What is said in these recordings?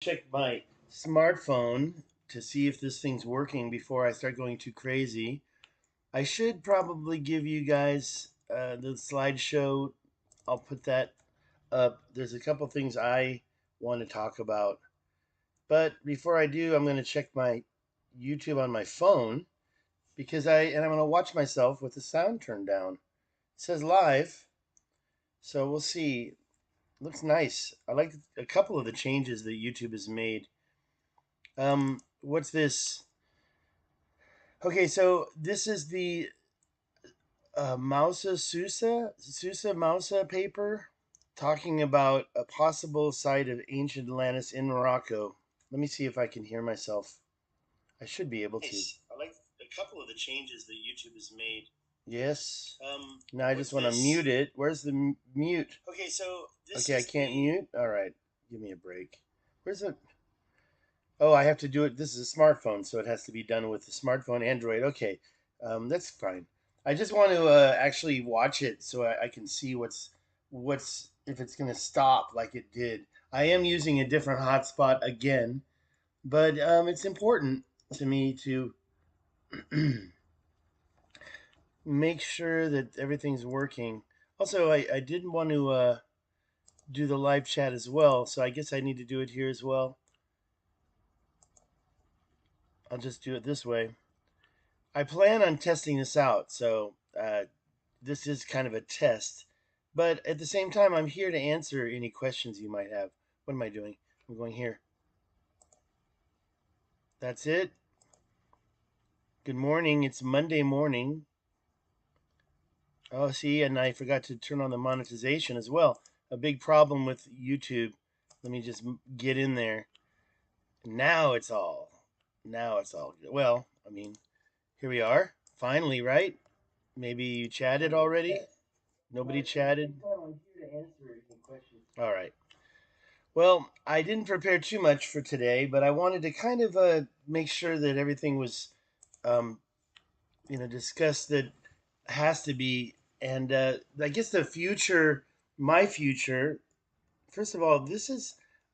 check my smartphone to see if this thing's working before I start going too crazy. I should probably give you guys the slideshow. I'll put that up. There's a couple things I want to talk about. But before I do, I'm going to check my YouTube on my phone and I'm going to watch myself with the sound turned down. It says live, so we'll see. Looks nice. I like a couple of the changes that YouTube has made. What's this? Okay, so this is the Sousa Mausa paper talking about a possible site of ancient Atlantis in Morocco. Let me see if I can hear myself. I should be able to. Nice. I like a couple of the changes that YouTube has made. Yes. Now I just want to mute it. Where's the mute? Okay, so this okay, I can't mute. All right, give me a break. Where's it? Oh, I have to do it. This is a smartphone, so it has to be done with the smartphone. Android. Okay, that's fine. I just want to actually watch it so I can see what's if it's gonna stop like it did. I am using a different hotspot again, but it's important to me to make sure that everything's working. Also, I didn't want to do the live chat as well, so I guess I need to do it here as well. I'll just do it this way. I plan on testing this out, so this is kind of a test. But at the same time, I'm here to answer any questions you might have. What am I doing? I'm going here. That's it. Good morning. It's Monday morning. Oh, see, and I forgot to turn on the monetization as well. A big problem with YouTube. Let me just get in there. Now it's all. Now it's all good. Well, I mean, here we are. Finally, right? Maybe you chatted already? Nobody chatted? All right. Well, I didn't prepare too much for today, but I wanted to kind of make sure that everything was, um, discussed that has to be. And I guess the future, my future, first of all,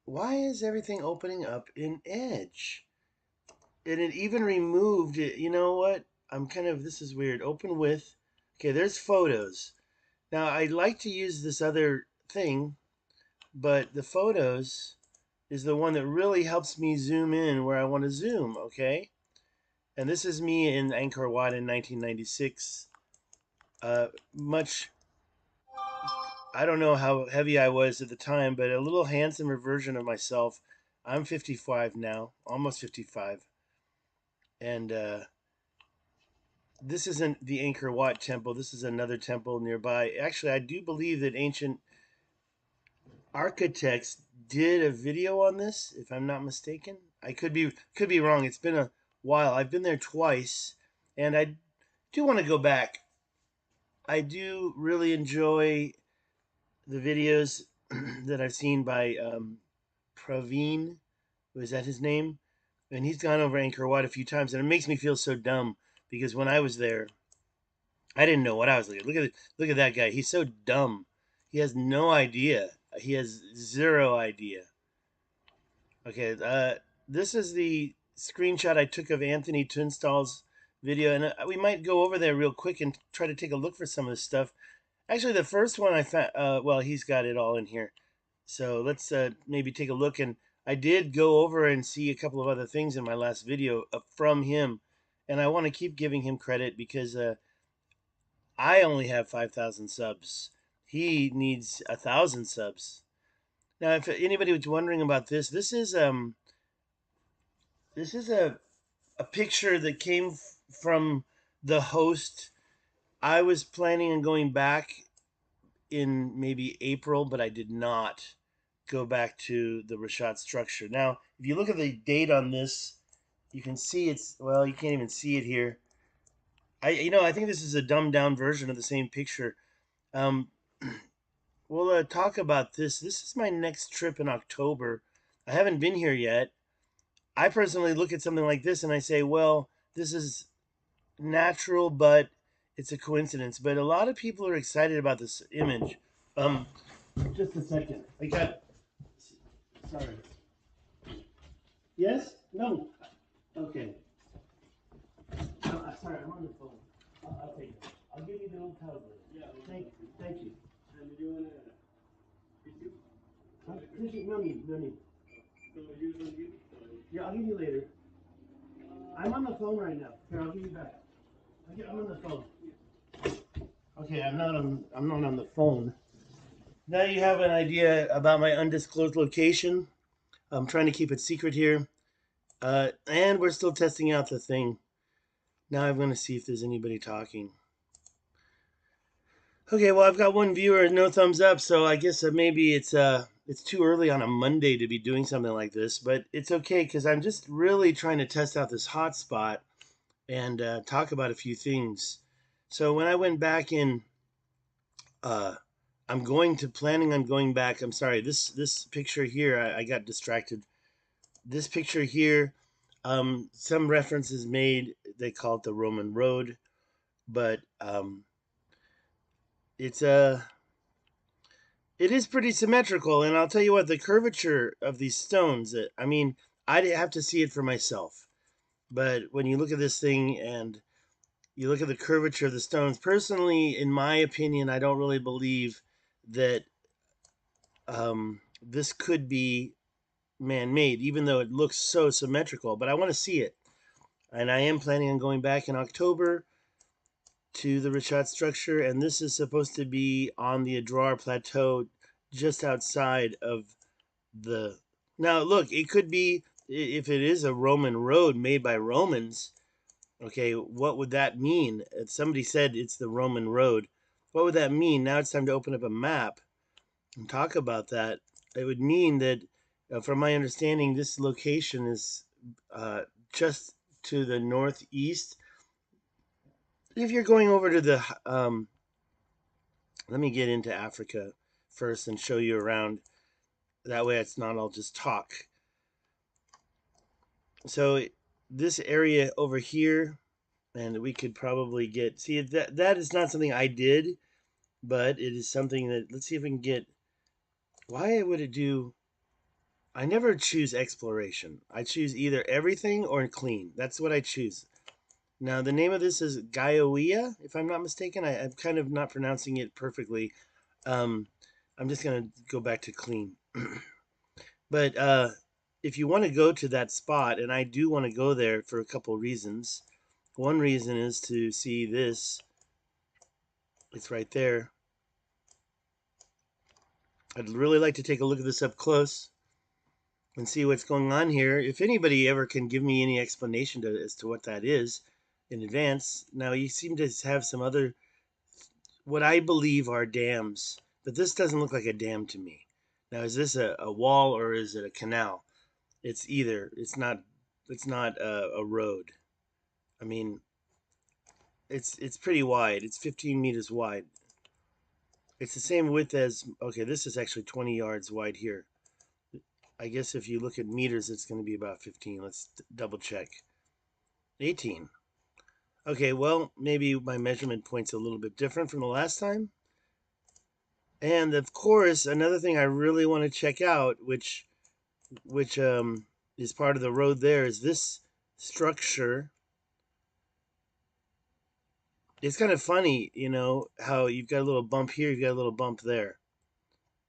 why is everything opening up in Edge? And it even removed it. You know what? this is weird. Open with, okay, there's photos. Now, I'd like to use this other thing, but the photos is the one that really helps me zoom in where I want to zoom, okay? And this is me in Angkor Wat in 1996. Much, I don't know how heavy I was at the time, but a little handsomer version of myself. I'm 55 now, almost 55. And this isn't the Angkor Wat temple. This is another temple nearby. Actually, I do believe that ancient architects did a video on this, if I'm not mistaken. I could be wrong. It's been a while. I've been there twice, and I do want to go back. I do really enjoy the videos that I've seen by Praveen. Was that his name? And he's gone over Angkor Wat a few times, and it makes me feel so dumb because when I was there, I didn't know what I was looking at. Look at that guy. He's so dumb. He has no idea. He has zero idea. Okay, this is the screenshot I took of Anthony Tunstall's video, and we might go over there real quick and try to take a look for some of this stuff. Actually, the first one I found, well, he's got it all in here. So let's maybe take a look. And I did go over and see a couple of other things in my last video from him, and I want to keep giving him credit because I only have 5,000 subs. He needs 1,000 subs. Now, if anybody was wondering about this, this is a picture that came from the host. I was planning on going back in maybe April, but I did not go back to the Richat Structure. Now, if you look at the date on this, you can see well, you can't even see it here. I think this is a dumbed down version of the same picture. Um, we'll talk about this. This is my next trip in October. I haven't been here yet. I personally look at something like this and I say, well, this is natural, but it's a coincidence. But a lot of people are excited about this image. Um, just a second. Sorry. Yes? No. Okay. Sorry, I'm on the phone. I'll take it. I'll give you the old tablet. Yeah. Thank you. And you wanna tissue? Tissue? No need. No need. So you don't give? Yeah, I'll give you later. I'm on the phone right now. Here, I'll give you back. I'm on the phone. Okay, I'm not on the phone. Now you have an idea about my undisclosed location. I'm trying to keep it secret here. And we're still testing out the thing. Now I'm going to see if there's anybody talking. Okay, well I've got one viewer, no thumbs up, so I guess maybe it's too early on a Monday to be doing something like this, but it's okay because I'm just really trying to test out this hotspot and talk about a few things. So when I went back in, uh, planning on going back. I'm sorry, this picture here, I got distracted. This picture here, some references made. They call it the Roman Road, but it's it is pretty symmetrical. And I'll tell you what, the curvature of these stones. I mean, I'd have to see it for myself. But when you look at this thing and you look at the curvature of the stones, personally, in my opinion, I don't really believe that this could be man-made, even though it looks so symmetrical. But I want to see it, and I am planning on going back in October to the Richat Structure, and this is supposed to be on the Adrar Plateau, just outside of the. Now, look, it could be if it is a Roman road made by Romans. Okay, what would that mean? If somebody said it's the Roman road, what would that mean? Now it's time to open up a map and talk about that. It would mean that, from my understanding, this location is uh, just to the northeast. If you're going over to the, let me get into Africa first and show you around. That way it's not all just talk. So this area over here, and we could probably get, see, that is not something I did, but it is something that, let's see if we can get, why would it do, I never choose exploration. I choose either everything or clean. That's what I choose. Now, the name of this is Gaiawea, if I'm not mistaken. I'm kind of not pronouncing it perfectly. Um, I'm just going to go back to clean. But if you want to go to that spot, and I do want to go there for a couple reasons. One reason is to see this. It's right there. I'd really like to take a look at this up close and see what's going on here. If anybody ever can give me any explanation as to what that is in advance. Now, you seem to have some other, what I believe are dams, but this doesn't look like a dam to me. Now, is this a wall or is it a canal? It's either. It's not a road. I mean, it's pretty wide. It's 15 meters wide. It's the same width as, okay, this is actually 20 yards wide here. I guess if you look at meters, it's going to be about 15. Let's double check. 18. Okay, well, maybe my measurement point's a little bit different from the last time. And of course, another thing I really want to check out, which is part of the road there, is this structure. It's kind of funny, you know, how you've got a little bump here, you've got a little bump there.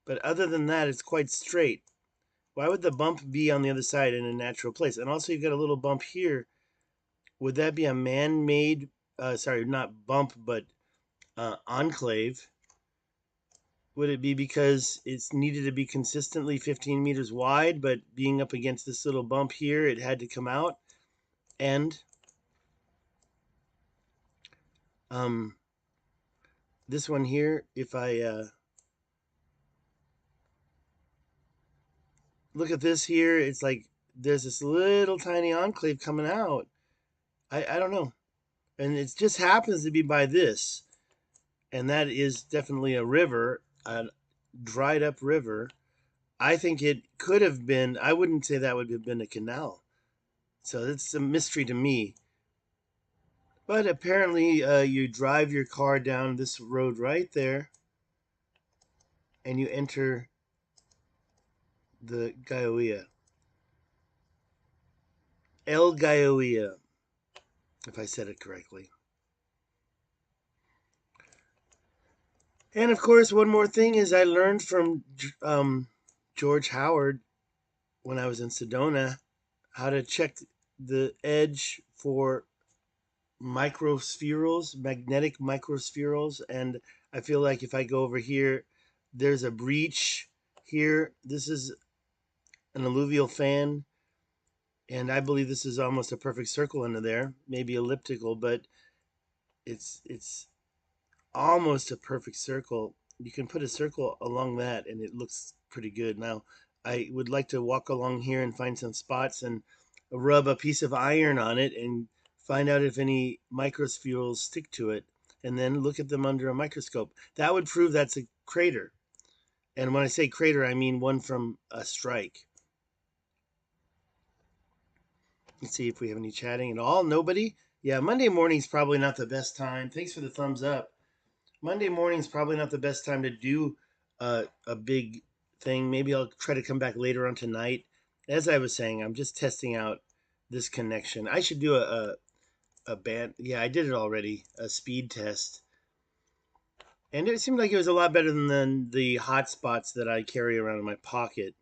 But other than that, it's quite straight. Why would the bump be on the other side in a natural place? And also, you've got a little bump here. Would that be a man-made, sorry, not bump, but enclave? Would it be because it's needed to be consistently 15 meters wide, but being up against this little bump here, it had to come out? And um, this one here, if I look at this here, it's like there's this little tiny enclave coming out. I don't know. And it just happens to be by this. And that is definitely a river, a dried up river. I think it could have been, I wouldn't say that would have been a canal. So it's a mystery to me. But apparently, you drive your car down this road right there, and you enter the Gaiawea. El Gaioia, if I said it correctly. And of course, one more thing is I learned from George Howard when I was in Sedona how to check the edge for microspherals, magnetic microspherals. And I feel like if I go over here, there's a breach here. This is an alluvial fan. And I believe this is almost a perfect circle under there, maybe elliptical, but it's almost a perfect circle. You can put a circle along that and it looks pretty good. Now, I would like to walk along here and find some spots and rub a piece of iron on it and find out if any microspherules stick to it and then look at them under a microscope. That would prove that's a crater. And when I say crater, I mean one from a strike. Let's see if we have any chatting at all. Nobody? Yeah, Monday morning's probably not the best time. Thanks for the thumbs up. Monday morning's probably not the best time to do a big thing. Maybe I'll try to come back later on tonight. As I was saying, I'm just testing out this connection. I should do a band. Yeah, I did it already. A speed test. And it seemed like it was a lot better than the hotspots that I carry around in my pocket.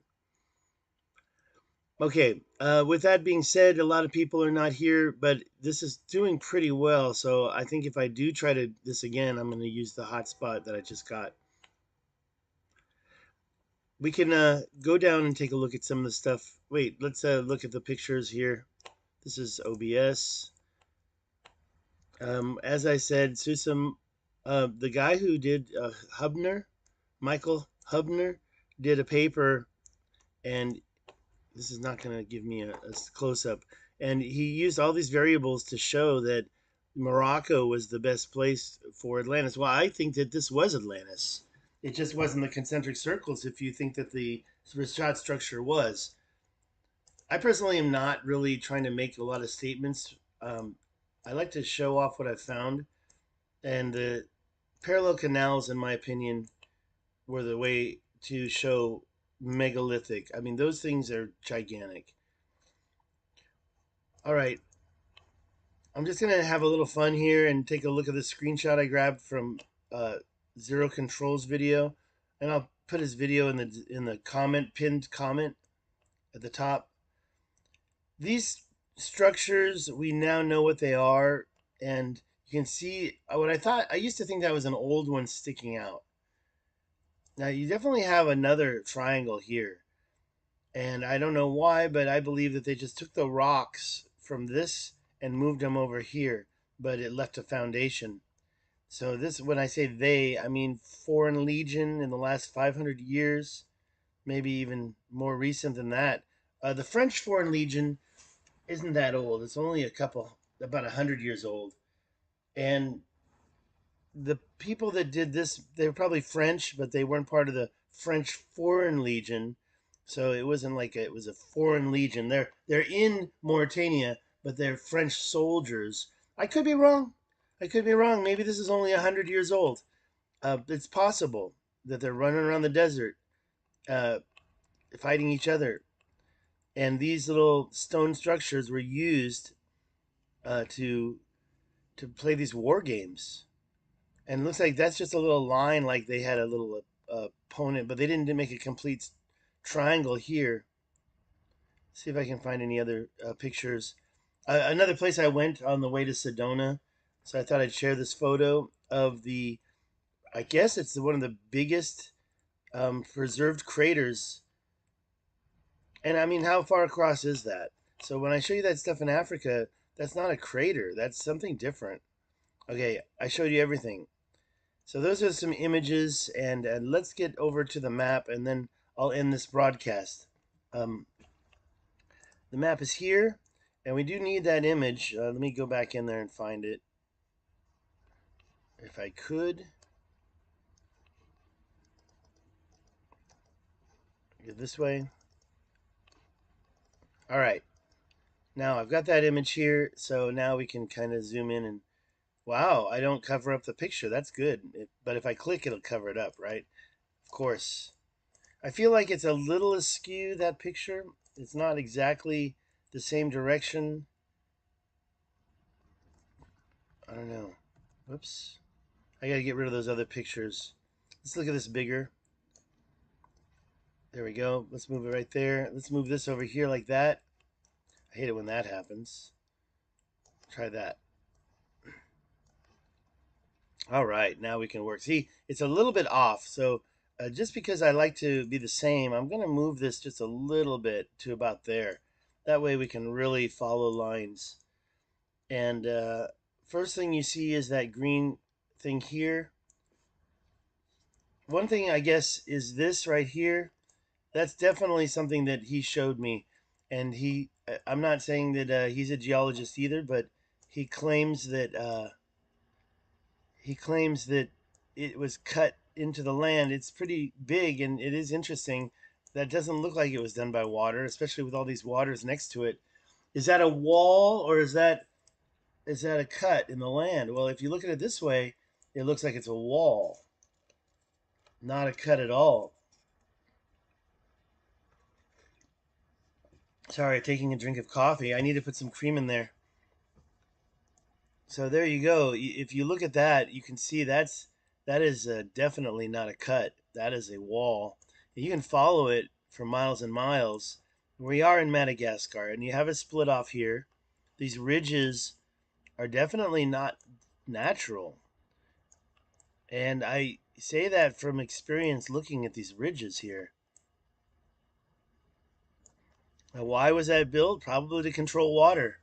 Okay, with that being said, a lot of people are not here, but this is doing pretty well. So I think if I do try to this again, I'm going to use the hotspot that I just got. We can go down and take a look at some of the stuff. Wait, let's look at the pictures here. This is OBS. As I said, Susam, the guy who did Hubner, Michael Hubner, did a paper, and this is not going to give me a close-up. And he used all these variables to show that Morocco was the best place for Atlantis. Well, I think that this was Atlantis. It just wasn't the concentric circles if you think that the Richat structure was. I personally am not really trying to make a lot of statements. I like to show off what I've found. And the parallel canals, in my opinion, were the way to show megalithic. I mean, those things are gigantic. All right. I'm just going to have a little fun here and take a look at the screenshot I grabbed from Zero Control's video. And I'll put his video in the pinned comment at the top. These structures, we now know what they are. And you can see what I used to think that was an old one sticking out. Now, you definitely have another triangle here. And I don't know why, but I believe that they just took the rocks from this and moved them over here, but it left a foundation. So this, when I say they, I mean Foreign Legion in the last 500 years, maybe even more recent than that. The French Foreign Legion isn't that old. It's only about 100 years old. And the people that did this, they were probably French, but they weren't part of the French Foreign Legion. So it wasn't like it was a foreign legion. They're in Mauritania, but they're French soldiers. I could be wrong. I could be wrong. Maybe this is only 100 years old. It's possible that they're running around the desert, uh, fighting each other, and these little stone structures were used to play these war games. And it looks like that's just a little line, like they had a little opponent, but they didn't make a complete triangle here. See if I can find any other pictures. Another place I went on the way to Sedona, so I thought I'd share this photo of the, I guess it's one of the biggest preserved craters. And I mean, how far across is that? So when I show you that stuff in Africa, that's not a crater. That's something different. Okay, I showed you everything. So those are some images, and let's get over to the map, and then I'll end this broadcast. The map is here, and we do need that image. Let me go back in there and find it. If I could. Go this way. All right. Now I've got that image here, so now we can kind of zoom in and, wow, I don't cover up the picture. That's good. But if I click, it'll cover it up, right? Of course. I feel like it's a little askew, that picture. It's not exactly the same direction. I don't know. Whoops. I gotta get rid of those other pictures. Let's look at this bigger. There we go. Let's move it right there. Let's move this over here like that. I hate it when that happens. Try that. All right, now we can work. See, it's a little bit off. So just because I like to be the same, I'm going to move this just a little bit to about there. That way we can really follow lines. And first thing you see is that green thing here. One thing I guess is this right here. That's definitely something that he showed me. And I'm not saying that he's a geologist either, but he claims that it was cut into the land. It's pretty big, and it is interesting. That doesn't look like it was done by water, especially with all these waters next to it. Is that a wall, or is that a cut in the land? Well, if you look at it this way, it looks like it's a wall, not a cut at all. Sorry, taking a drink of coffee. I need to put some cream in there. So there you go. If you look at that, you can see that is definitely not a cut. That is a wall. You can follow it for miles and miles. We are in Madagascar, and you have a split off here. These ridges are definitely not natural. And I say that from experience looking at these ridges here. Now, why was that built? Probably to control water.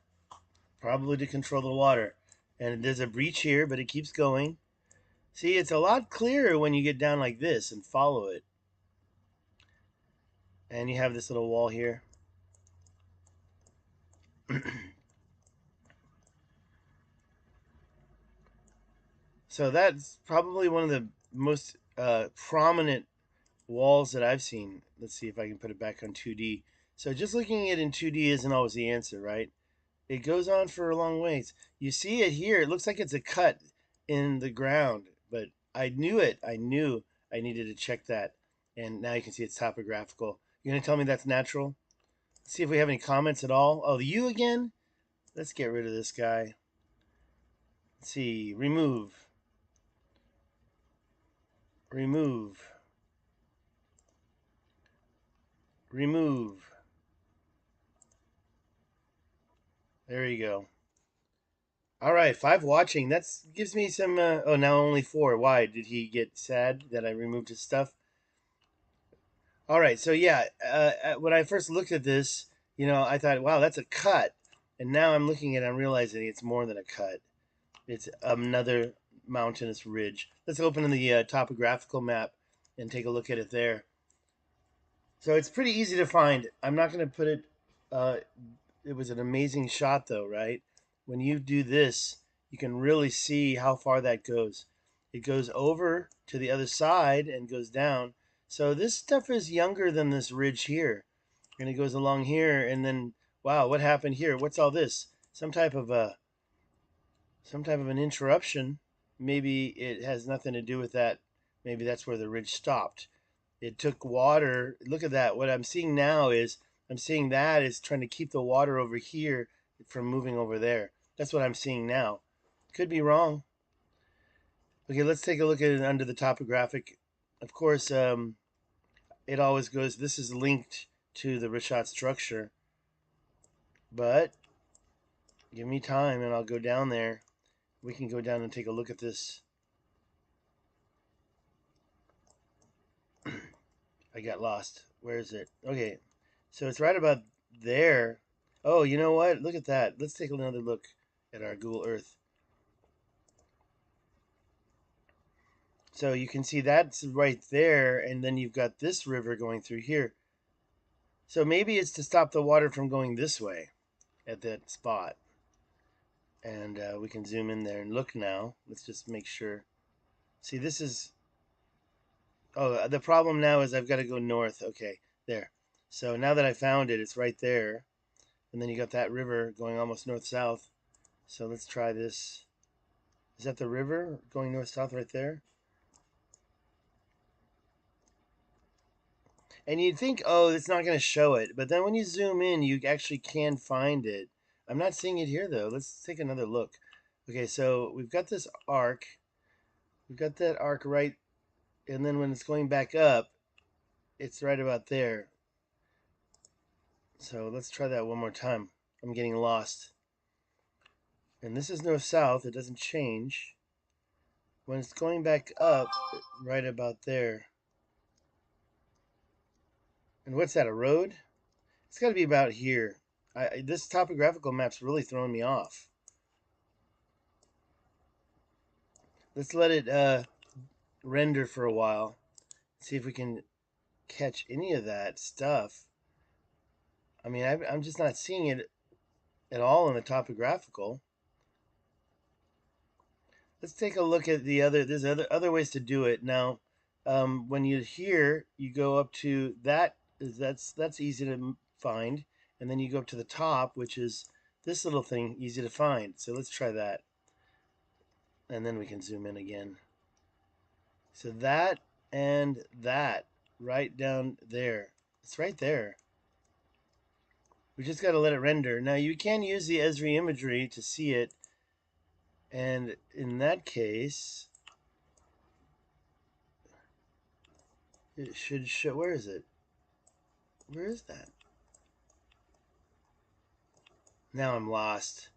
Probably to control the water. And there's a breach here, but it keeps going. See, it's a lot clearer when you get down like this and follow it. And you have this little wall here. So that's probably one of the most prominent walls that I've seen. Let's see if I can put it back on 2D. So just looking at it in 2D isn't always the answer, right? It goes on for a long ways. You see it here. It looks like it's a cut in the ground, but I knew it. I knew I needed to check that. And now you can see it's topographical. You're going to tell me that's natural? Let's see if we have any comments at all. Oh, you again? Let's get rid of this guy. Let's see. Remove. Remove. Remove. There you go. All right, 5 watching. That gives me some. Oh, now only 4. Why? Did he get sad that I removed his stuff? All right, so yeah, when I first looked at this, I thought, wow, that's a cut. And now I'm looking at it, I'm realizing it's more than a cut. It's another mountainous ridge. Let's open in the topographical map and take a look at it there. So it's pretty easy to find. I'm not going to put it. It was an amazing shot, though, right? When you do this, you can really see how far that goes. It goes over to the other side and goes down. So this stuff is younger than this ridge here. And it goes along here, and then, wow, what happened here? What's all this? Some type of an interruption. Maybe it has nothing to do with that. Maybe that's where the ridge stopped. It took water. Look at that. What I'm seeing now is I'm seeing that is trying to keep the water over here from moving over there. That's what I'm seeing now. Could be wrong. Okay, let's take a look at it under the topographic. Of course, it always goes, this is linked to the Richat structure. But give me time and I'll go down there. We can go down and take a look at this. I got lost. Where is it? Okay, so it's right about there. Oh, you know what? Look at that. Let's take another look at our Google Earth. So you can see that's right there, and then you've got this river going through here. So maybe it's to stop the water from going this way at that spot. And we can zoom in there and look now. Let's just make sure. See, this is... Oh, the problem now is I've got to go north. Okay, there. So now that I found it, it's right there. And then you got that river going almost north-south. So let's try this. Is that the river going north-south right there? And you'd think, oh, it's not going to show it. But then when you zoom in, you actually can find it. I'm not seeing it here, though. Let's take another look. Okay, so we've got this arc. We've got that arc right. And then when it's going back up, it's right about there. So let's try that one more time. I'm getting lost. And this is north-south. It doesn't change. When it's going back up, right about there. And what's that, a road? It's got to be about here. This topographical map's really throwing me off. Let's let it render for a while. See if we can catch any of that stuff. I mean, I'm just not seeing it at all in the topographical. Let's take a look at the other. There's other ways to do it. Now, when you're here, you go up to that. That's easy to find, and then you go up to the top, which is this little thing, easy to find. So let's try that, and then we can zoom in again. So that and that, right down there. It's right there. We just got to let it render. Now you can use the Esri imagery to see it, and in that case, it should show. Where is it? Where is that? Now I'm lost.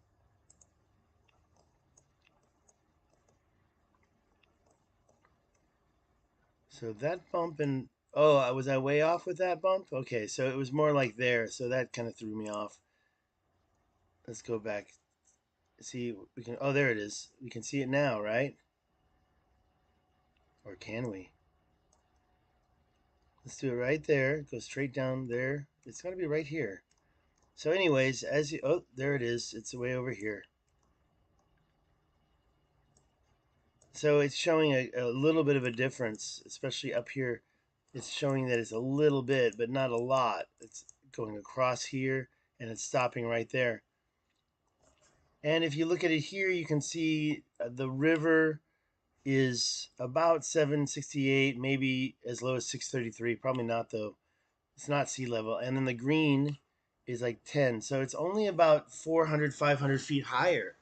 So that bump and oh, was I way off with that bump? Okay, so it was more like there, so that kind of threw me off. Let's go back. See, we can. Oh, there it is. We can see it now, right? Or can we? Let's do it right there. Go straight down there. It's got to be right here. So, anyways, as you oh, there it is. It's way over here. So it's showing a little bit of a difference, especially up here. It's showing that it's a little bit, but not a lot. It's going across here, and it's stopping right there. And if you look at it here, you can see the river is about 768, maybe as low as 633. Probably not, though. It's not sea level. And then the green is like 10. So it's only about 400, 500 feet higher.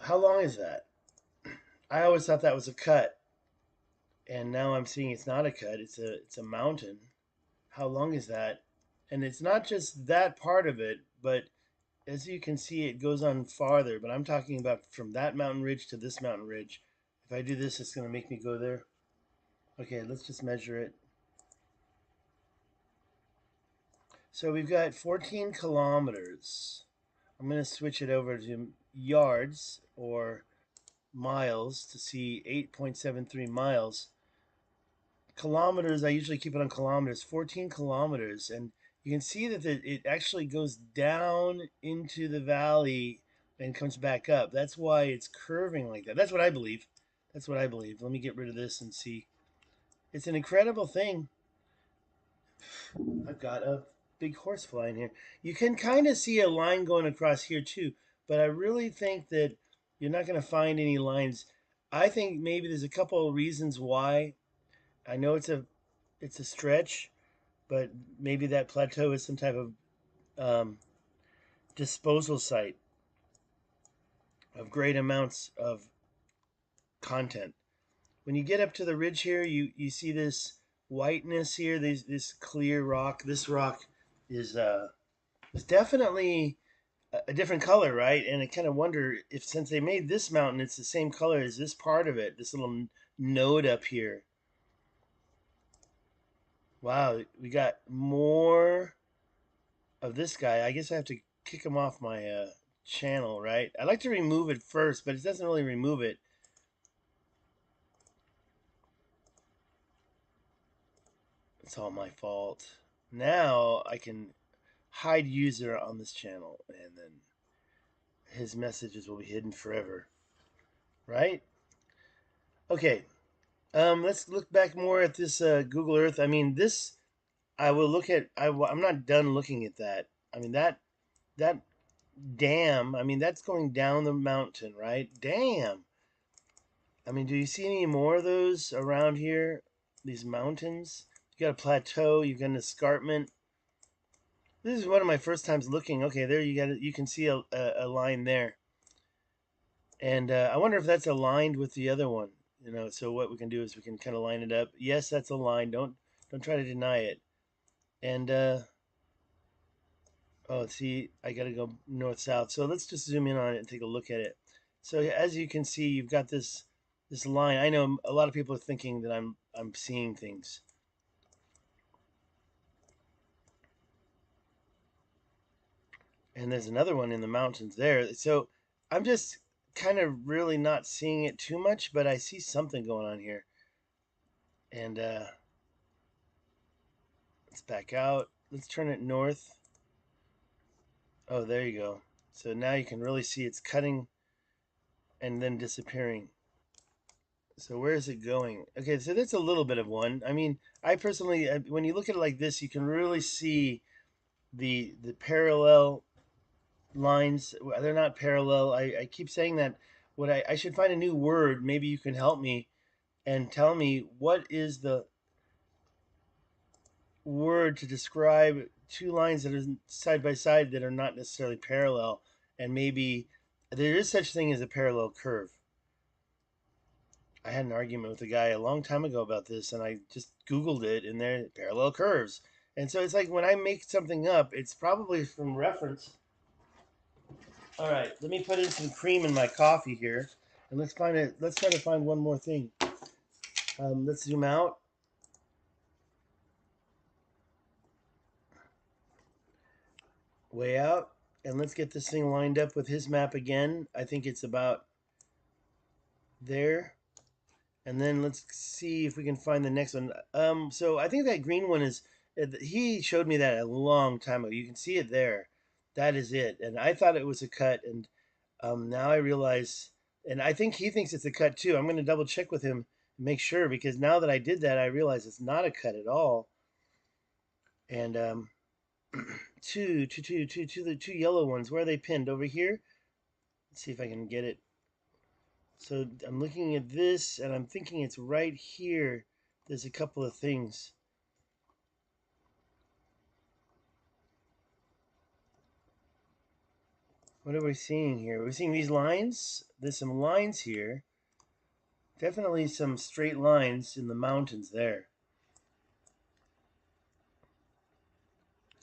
How long is that? I always thought that was a cut. And now I'm seeing it's not a cut. It's a mountain. How long is that? And it's not just that part of it, but as you can see, it goes on farther. But I'm talking about from that mountain ridge to this mountain ridge. If I do this, it's going to make me go there. Okay, let's just measure it. So we've got 14 kilometers. I'm going to switch it over to yards or miles to see 8.73 miles. Kilometers, I usually keep it on kilometers, 14 kilometers. And you can see that it actually goes down into the valley and comes back up. That's why it's curving like that. That's what I believe. That's what I believe. Let me get rid of this and see. It's an incredible thing. I've got a big horse flying here. You can kind of see a line going across here too, but I really think that you're not going to find any lines. I think maybe there's a couple of reasons why. I know it's a stretch, but maybe that plateau is some type of disposal site of great amounts of content. When you get up to the ridge here, you see this whiteness here. This clear rock. This rock is definitely a different color, right? And I kind of wonder if since they made this mountain, it's the same color as this part of it. This little node up here. Wow, we got more of this guy. I guess I have to kick him off my channel, right? I like to remove it first, but it doesn't really remove it. It's all my fault. Now I can hide user on this channel, and then his messages will be hidden forever, right? Okay, let's look back more at this Google Earth. I mean, this I will look at. I'm not done looking at that. I mean that dam. I mean that's going down the mountain, right? Damn. I mean, do you see any more of those around here? these mountains. You got a plateau. You've got an escarpment. This is one of my first times looking. Okay, there you got it. You can see a line there, and I wonder if that's aligned with the other one. You know, so what we can do is we can kind of line it up. Yes, that's aligned. Don't try to deny it. And oh, see, I got to go north south. So let's just zoom in on it and take a look at it. So as you can see, you've got this line. I know a lot of people are thinking that I'm seeing things. And there's another one in the mountains there. So I'm just kind of really not seeing it too much, but I see something going on here. And let's back out. Let's turn it north. Oh, there you go. So now you can really see it's cutting and then disappearing. So where is it going? Okay, so that's a little bit of one. I mean, I personally, when you look at it like this, you can really see the parallel lines. They're not parallel. I keep saying that. What I should find a new word. Maybe you can help me and tell me what is the word to describe two lines that are side by side that are not necessarily parallel, and maybe there is such thing as a parallel curve. I had an argument with a guy a long time ago about this, and I just Googled it, and there parallel curves. And so it's like when I make something up, it's probably from reference. All right, let me put in some cream in my coffee here, and let's find it. Let's try to find one more thing. Let's zoom out. Way out, and let's get this thing lined up with his map again. I think it's about there. And then let's see if we can find the next one. So I think that green one is, he showed me that a long time ago. You can see it there. That is it. And I thought it was a cut, and now I realize, and I think he thinks it's a cut too. I'm going to double check with him and make sure, because now that I did that, I realize it's not a cut at all. And the two yellow ones, where are they pinned? Over here? Let's see if I can get it. So I'm looking at this, and I'm thinking it's right here. There's a couple of things. What are we seeing here? We're seeing these lines. There's some lines here. Definitely some straight lines in the mountains there.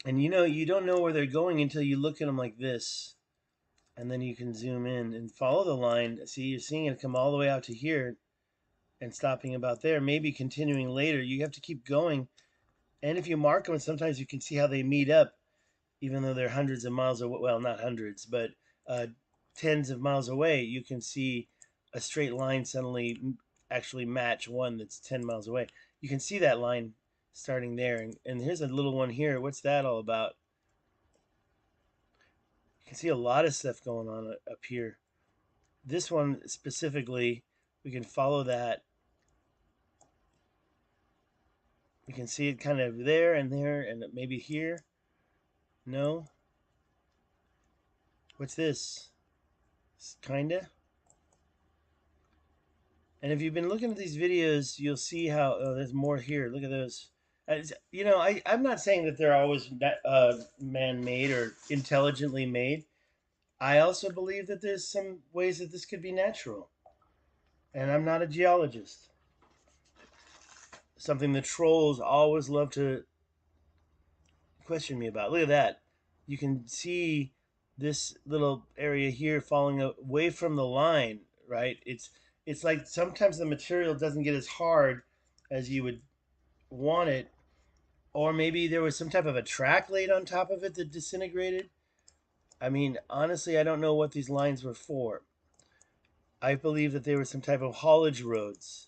And you know, you don't know where they're going until you look at them like this. And then you can zoom in and follow the line. See, you're seeing it come all the way out to here and stopping about there. Maybe continuing later. You have to keep going. And if you mark them, sometimes you can see how they meet up, even though they're hundreds of miles away. Well, not hundreds, but tens of miles away. You can see a straight line suddenly actually match one that's 10 miles away. You can see that line starting there. And here's a little one here. What's that all about? You can see a lot of stuff going on up here. This one specifically, we can follow that. We can see it kind of there and maybe here. No? What's this? It's kinda. And if you've been looking at these videos, you'll see how there's more here. Look at those. You know, I'm not saying that they're always man-made or intelligently made. I also believe that there's some ways that this could be natural. And I'm not a geologist. Something the trolls always love to question me about. Look at that. You can see this little area here falling away from the line, right? It's like sometimes the material doesn't get as hard as you would want it, or maybe there was some type of a track laid on top of it that disintegrated. I mean, honestly, I don't know what these lines were for. I believe that they were some type of haulage roads.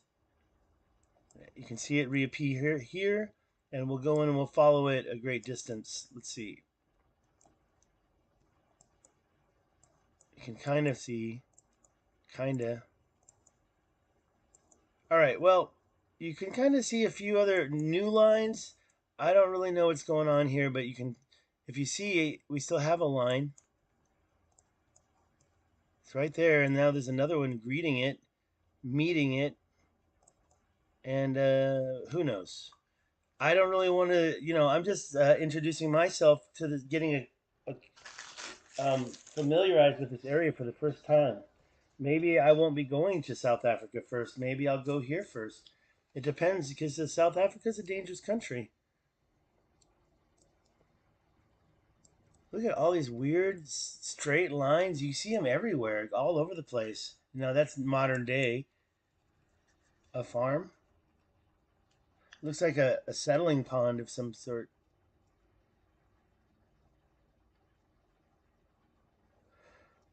You can see it reappear here, and we'll go in and we'll follow it a great distance. Let's see. You can kind of see, kinda. All right, well, you can kind of see a few other new lines. I don't really know what's going on here, but you can, if you see, we still have a line. It's right there, and now there's another one greeting it, meeting it. and who knows? I don't really want to, I'm just introducing myself to this, getting familiarized with this area for the first time. Maybe I won't be going to South Africa first. Maybe I'll go here first. It depends because South Africa is a dangerous country. Look at all these weird straight lines. You see them everywhere, all over the place. That's modern day. A farm. Looks like a settling pond of some sort.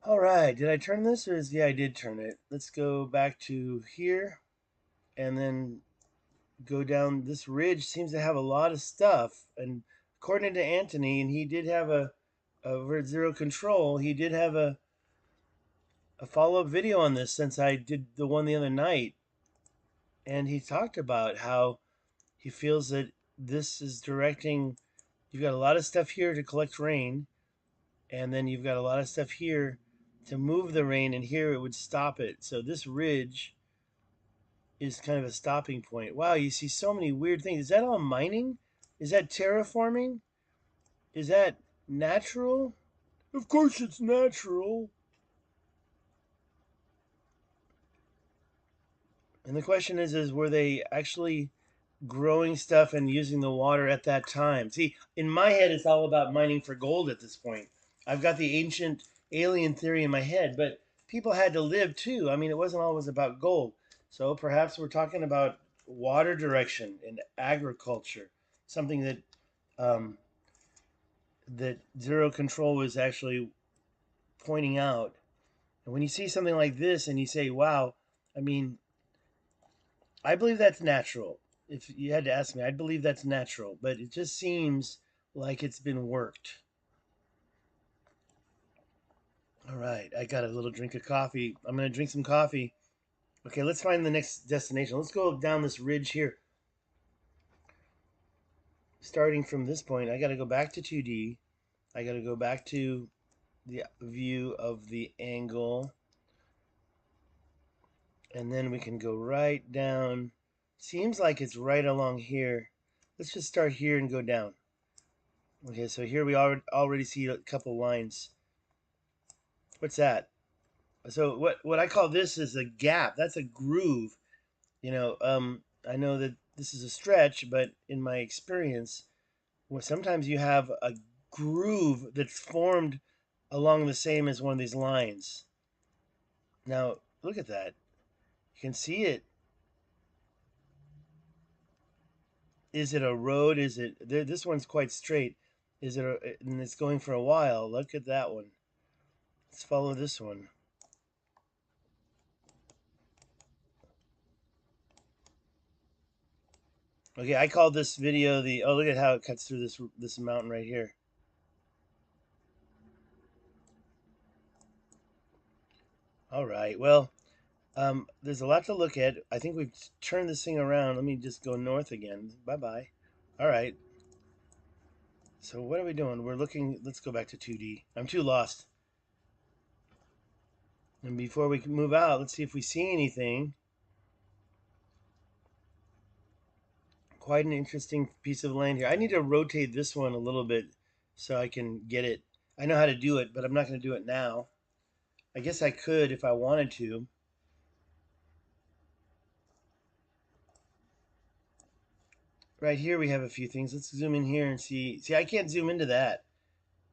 All right, did I turn this or yeah, I did turn it. Let's go back to here and then go down. This ridge seems to have a lot of stuff. And according to Anthony, and he did have over at Zero Control, he did have a follow-up video on this since I did the one the other night. And he talked about how he feels that this is directing, you've got a lot of stuff here to collect rain, and then you've got a lot of stuff here to move the rain, and here it would stop it. So this ridge is kind of a stopping point. Wow, you see so many weird things. Is that all mining? Is that terraforming? Is that natural? Of course it's natural. And the question is were they actually growing stuff and using the water at that time? See, in my head, it's all about mining for gold at this point. I've got the ancient alien theory in my head, but people had to live too. I mean, it wasn't always about gold. So perhaps we're talking about water direction and agriculture, something um, that Zero Control was actually pointing out. And when you see something like this and you say, wow, I mean, I believe that's natural. If you had to ask me, I'd believe that's natural, but it just seems like it's been worked. All right, I got a little drink of coffee. I'm going to drink some coffee. Okay, let's find the next destination. Let's go down this ridge here. Starting from this point, I got to go back to 2D. I got to go back to the view of the angle. And then we can go right down. Seems like it's right along here. Let's just start here and go down. Okay, so here we already see a couple lines. What's that? So what I call this is a gap. That's a groove. I know that this is a stretch, but in my experience, sometimes you have a groove that's formed along the same as one of these lines. Now, look at that. You can see it. Is it a road? Is it this one's quite straight? Is it and it's going for a while. Look at that one. Let's follow this one. Okay, I called this video the look at how it cuts through this mountain right here. All right. Well, there's a lot to look at. I think we've turned this thing around. Let me just go north again. Bye-bye. All right. So what are we doing? We're looking. Let's go back to 2D. I'm too lost. And before we move out, let's see if we see anything. Quite an interesting piece of land here. I need to rotate this one a little bit so I can get it. I know how to do it, but I'm not going to do it now. I guess I could if I wanted to. Right here we have a few things. Let's zoom in here and see. See, I can't zoom into that,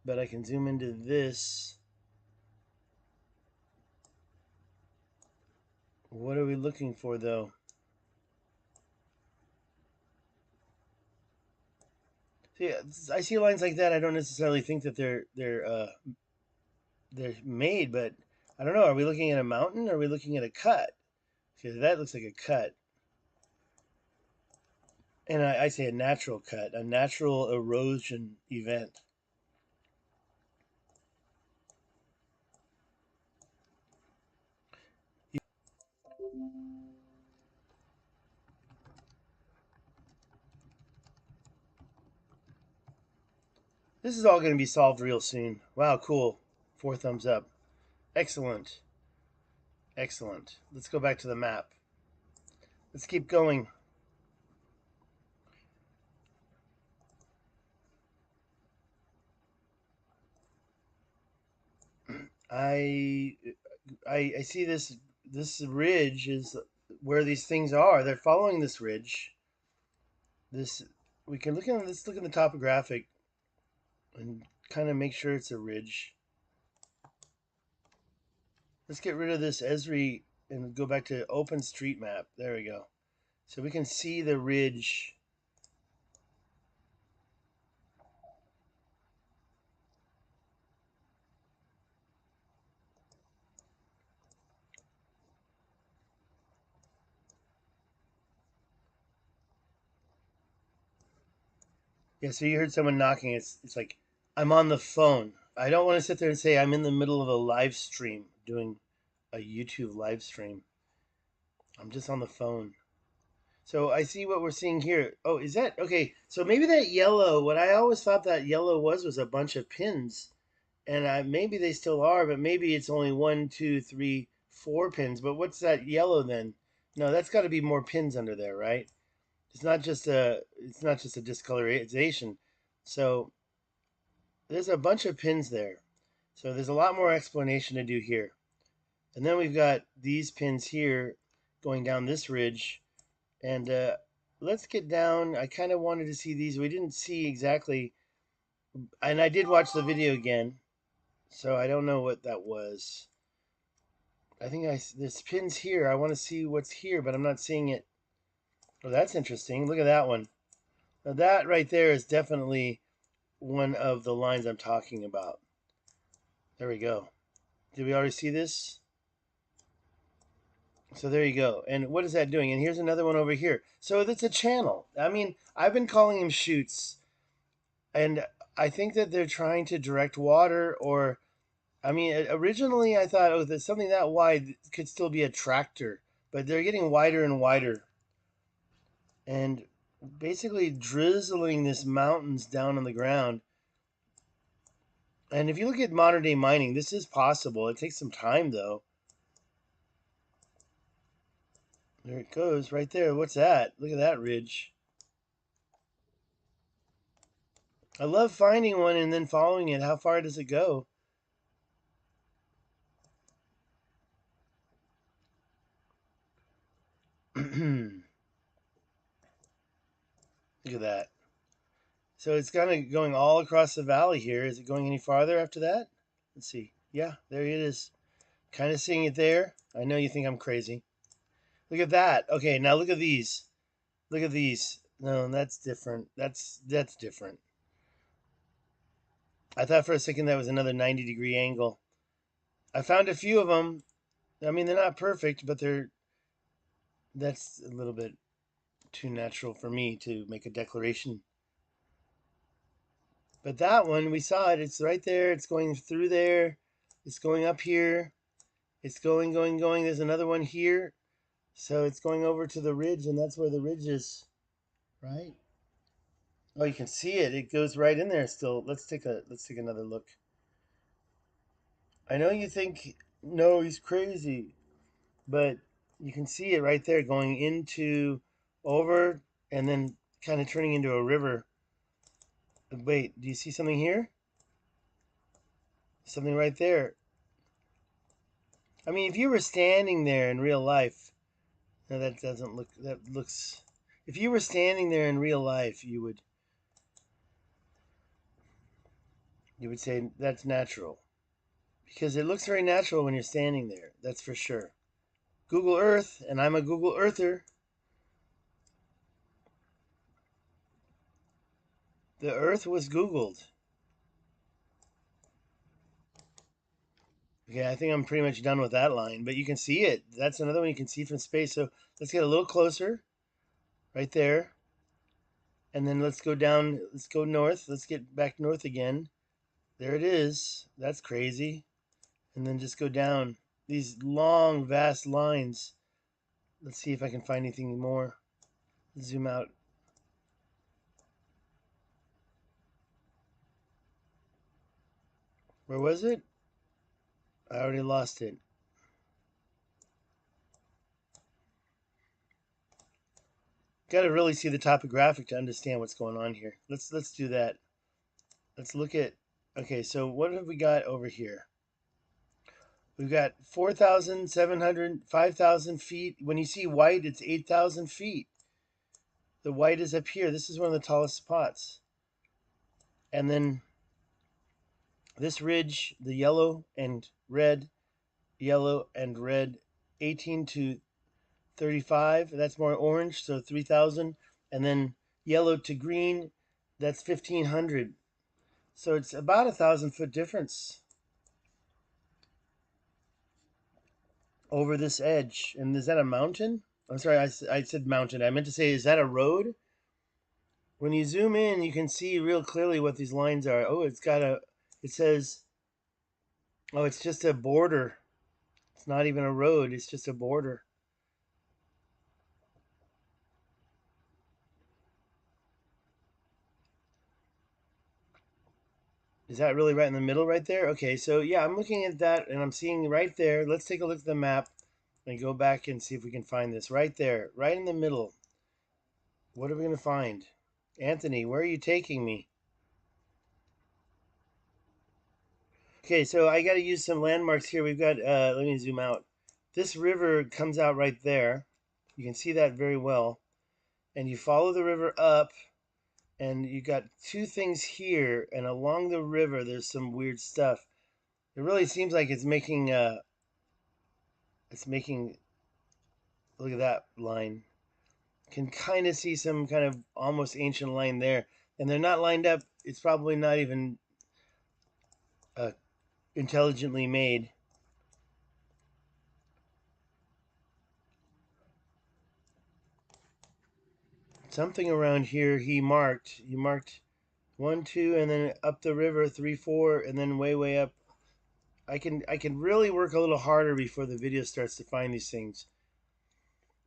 but I can zoom into this. What are we looking for, though? See, I see lines like that. I don't necessarily think that they're made, but I don't know. Are we looking at a mountain or are we looking at a cut? Because that looks like a cut. And I say a natural cut, a natural erosion event. This is all going to be solved real soon. Wow, cool. 4 thumbs up. Excellent. Excellent. Let's go back to the map. Let's keep going. I I see this ridge is where these things are. They're following this ridge. This we can look at. Let's look at the topographic and kind of make sure it's a ridge. Let's get rid of this Esri and go back to OpenStreetMap. There we go. So we can see the ridge. Yeah, so you heard someone knocking. It's like I'm on the phone. I don't want to sit there and say I'm in the middle of a live stream doing a YouTube live stream. I'm just on the phone. So I see what we're seeing here. Oh, is that okay? So maybe that yellow, what I always thought that yellow was a bunch of pins. And maybe they still are, but maybe it's only 1, 2, 3, 4 pins. But what's that yellow then? No, that's got to be more pins under there, right? It's not just a discolorization. So there's a bunch of pins there. So there's a lot more explanation to do here. And then we've got these pins here going down this ridge. And let's get down. I kind of wanted to see these. We didn't see exactly. And I did watch the video again. So I don't know what that was. I think there's pins here. I want to see what's here, but I'm not seeing it. Oh, that's interesting. Look at that one. Now that right there is definitely one of the lines I'm talking about. There we go. Did we already see this? So there you go. And what is that doing? And here's another one over here. So it's a channel. I mean, I've been calling them chutes, and I think that they're trying to direct water, or I mean, originally I thought, oh, there's something that wide could still be a tractor, but they're getting wider and wider, and basically drizzling this mountains down on the ground. And if you look at modern day mining, this is possible. It takes some time though. There it goes right there. What's that? Look at that ridge. I love finding one and then following it. How far does it go? Look at that. So it's kind of going all across the valley here. Is it going any farther after that? Let's see. Yeah, there it is. Kind of seeing it there. I know you think I'm crazy. Look at that. Okay, now look at these. Look at these. No, that's different. That's different. I thought for a second that was another 90-degree angle. I found a few of them. I mean, they're not perfect, but that's a little bit too natural for me to make a declaration. But that one, we saw it. It's right there. It's going through there. It's going up here. It's going, going, going. There's another one here. So it's going over to the ridge, and that's where the ridge is, right? Oh, you can see it. It goes right in there still. Let's take another look. I know you think, no, he's crazy, but you can see it right there going into over and then kind of turning into a river. Wait, do you see something here? Something right there. I mean, if you were standing there in real life, no, that doesn't look, that looks, if you were standing there in real life, you would say that's natural. Because it looks very natural when you're standing there, that's for sure. Google Earth, and I'm a Google Earther. The Earth was Googled. Okay, I think I'm pretty much done with that line, but you can see it. That's another one you can see from space. So let's get a little closer, right there. And then let's go down, let's go north. Let's get back north again. There it is. That's crazy. And then just go down these long, vast lines. Let's see if I can find anything more. Zoom out. Where was it? I already lost it. Got to really see the topographic to understand what's going on here. Let's do that. Let's look at. Okay, so what have we got over here? We've got 4,700, 5,000 feet. When you see white, it's 8,000 feet. The white is up here. This is one of the tallest spots. And then this ridge, the yellow and red, 18 to 35, that's more orange, so 3,000. And then yellow to green, that's 1,500. So it's about 1,000-foot difference over this edge. And is that a mountain? I'm sorry, I said mountain. I meant to say, is that a road? When you zoom in, you can see real clearly what these lines are. Oh, it says, oh, it's just a border. It's not even a road, it's just a border. Is that really right in the middle right there? Okay, so yeah, I'm looking at that and I'm seeing right there. Let's take a look at the map and go back and see if we can find this. Right there, right in the middle. What are we going to find? Anthony, where are you taking me? Okay, so I got to use some landmarks here. We've got, let me zoom out. This river comes out right there. You can see that very well. And you follow the river up, and you got two things here, and along the river, there's some weird stuff. It really seems like it's making, look at that line. Can kind of see some kind of almost ancient line there. And they're not lined up. It's probably not even uh, intelligently made. Something around here he marked. He marked 1, 2, and then up the river 3, 4, and then way up. I can really work a little harder before the video starts to find these things.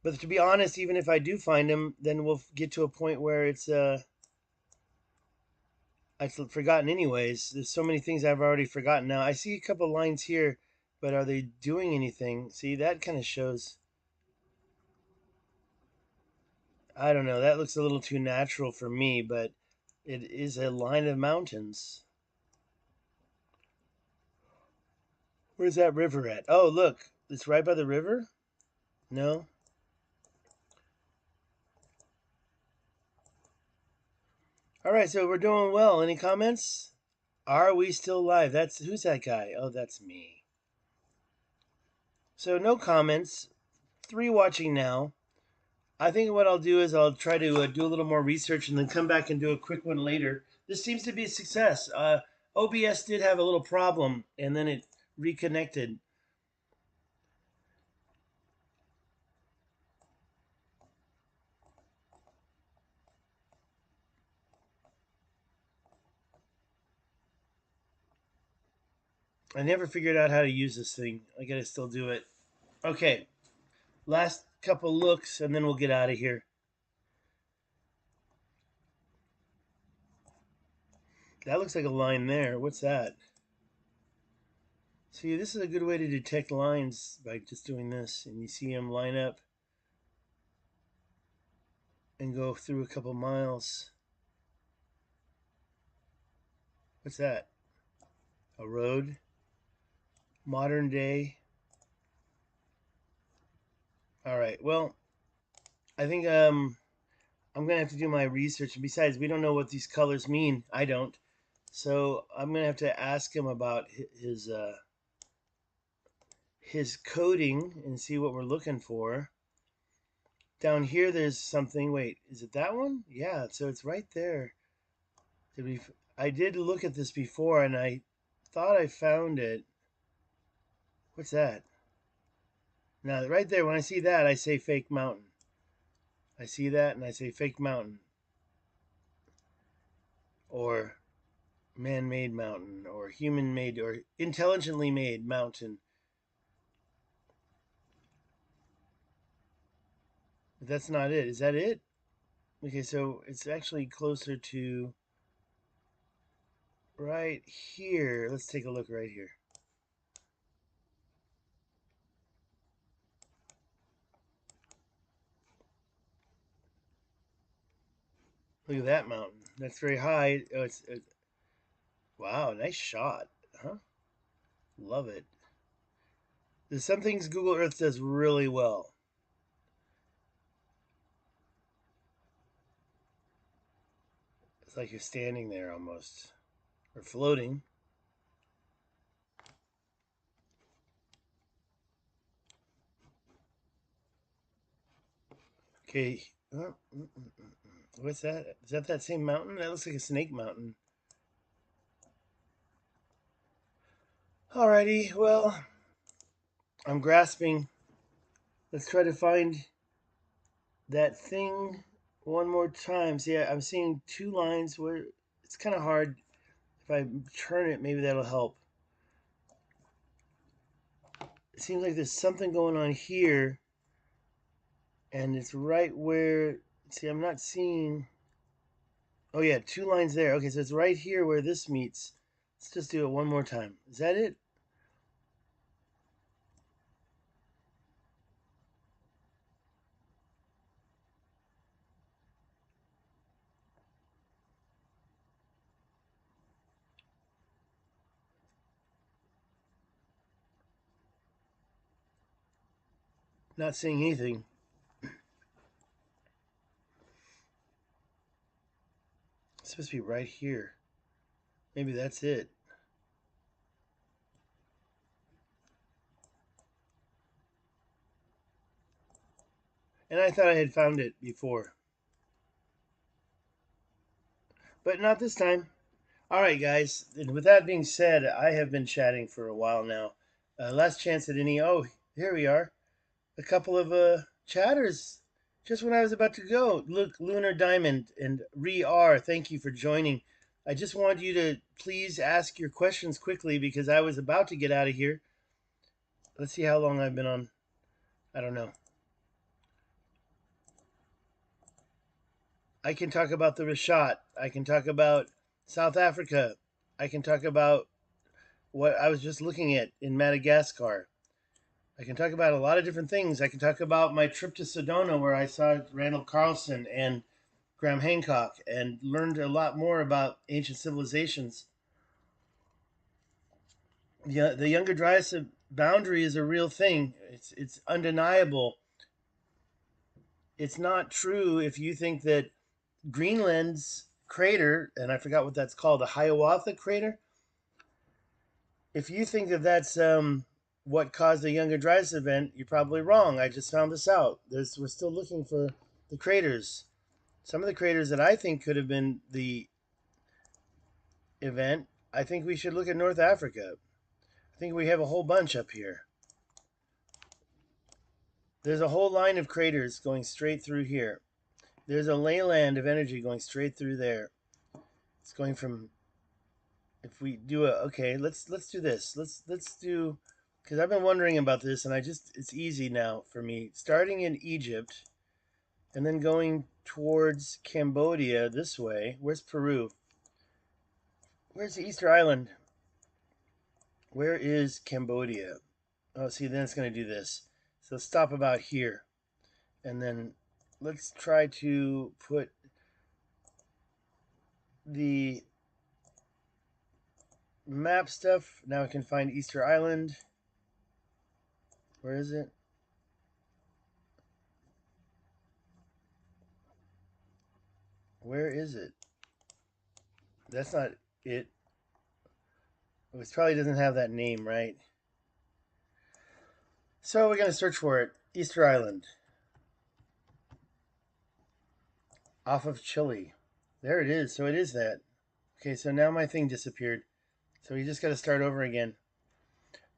But to be honest, even if I do find them, then we'll get to a point where I've forgotten anyways. There's so many things I've already forgotten now. I see a couple lines here, but are they doing anything? See, that kind of shows. I don't know. That looks a little too natural for me, but it is a line of mountains. Where's that river at? Oh, look. It's right by the river? No? All right, so we're doing well. Any comments? Are we still live? Who's that guy? Oh, that's me. So no comments. 3 watching now. I think what I'll do is I'll try to do a little more research and then come back and do a quick one later. This seems to be a success. OBS did have a little problem and then it reconnected. I never figured out how to use this thing. I gotta still do it. Okay, last couple looks and then we'll get out of here. That looks like a line there. What's that? See, this is a good way to detect lines by just doing this. And you see them line up and go through a couple miles. What's that? A road? Modern day? All right, well, I think I'm gonna have to do my research. And besides, we don't know what these colors mean. I don't. So I'm gonna have to ask him about his coding and see what we're looking for. Down here, there's something. Wait, is it that one? Yeah. So it's right there. I did look at this before, and I thought I found it. What's that? Now, right there, when I see that, I say fake mountain. I see that, and I say fake mountain. Or man-made mountain, or human-made, or intelligently made mountain. But that's not it. Is that it? Okay, so it's actually closer to right here. Let's take a look right here. Look at that mountain. That's very high. Oh, wow, nice shot, huh? Love it. There's some things Google Earth does really well. It's like you're standing there almost, or floating. Okay. What's that? Is that same mountain? That looks like a snake mountain. Alrighty, well, I'm grasping. Let's try to find that thing one more time. See, I'm seeing two lines where it's kind of hard. If I turn it, maybe that'll help. It seems like there's something going on here, and it's right where. See, I'm not seeing. Oh, yeah, two lines there. Okay, so it's right here where this meets. Let's just do it one more time. Is that it? Not seeing anything. It's supposed to be right here. Maybe that's it. And I thought I had found it before. But not this time. All right, guys. And with that being said, I have been chatting for a while now. Last chance at any. Oh, here we are. A couple of chatters. Just when I was about to go. Look, Lunar Diamond and Re-R, thank you for joining. I just want you to please ask your questions quickly because I was about to get out of here. Let's see how long I've been on. I don't know. I can talk about the Richat. I can talk about South Africa. I can talk about what I was just looking at in Madagascar. I can talk about a lot of different things. I can talk about my trip to Sedona where I saw Randall Carlson and Graham Hancock and learned a lot more about ancient civilizations. The Younger Dryas boundary is a real thing. It's undeniable. It's not true if you think that Greenland's crater, and I forgot what that's called, the Hiawatha crater. If you think that that's what caused the Younger Dryas event, you're probably wrong. I just found this out. We're still looking for the craters. Some of the craters that I think could have been the event, I think we should look at North Africa. I think we have a whole bunch up here. There's a whole line of craters going straight through here. There's a leyland of energy going straight through there. It's going from. If we do a okay, let's do this. Let's do because I've been wondering about this, and it's easy now for me. Starting in Egypt, and then going towards Cambodia this way. Where's Peru? Where's the Easter Island? Where is Cambodia? Oh, see, then it's going to do this. So stop about here. And then let's try to put the map stuff. Now we can find Easter Island. Where is it? Where is it? That's not it. It probably doesn't have that name, right? So we're going to search for it. Easter Island. Off of Chile. There it is. So it is that. Okay, so now my thing disappeared. So we just got to start over again.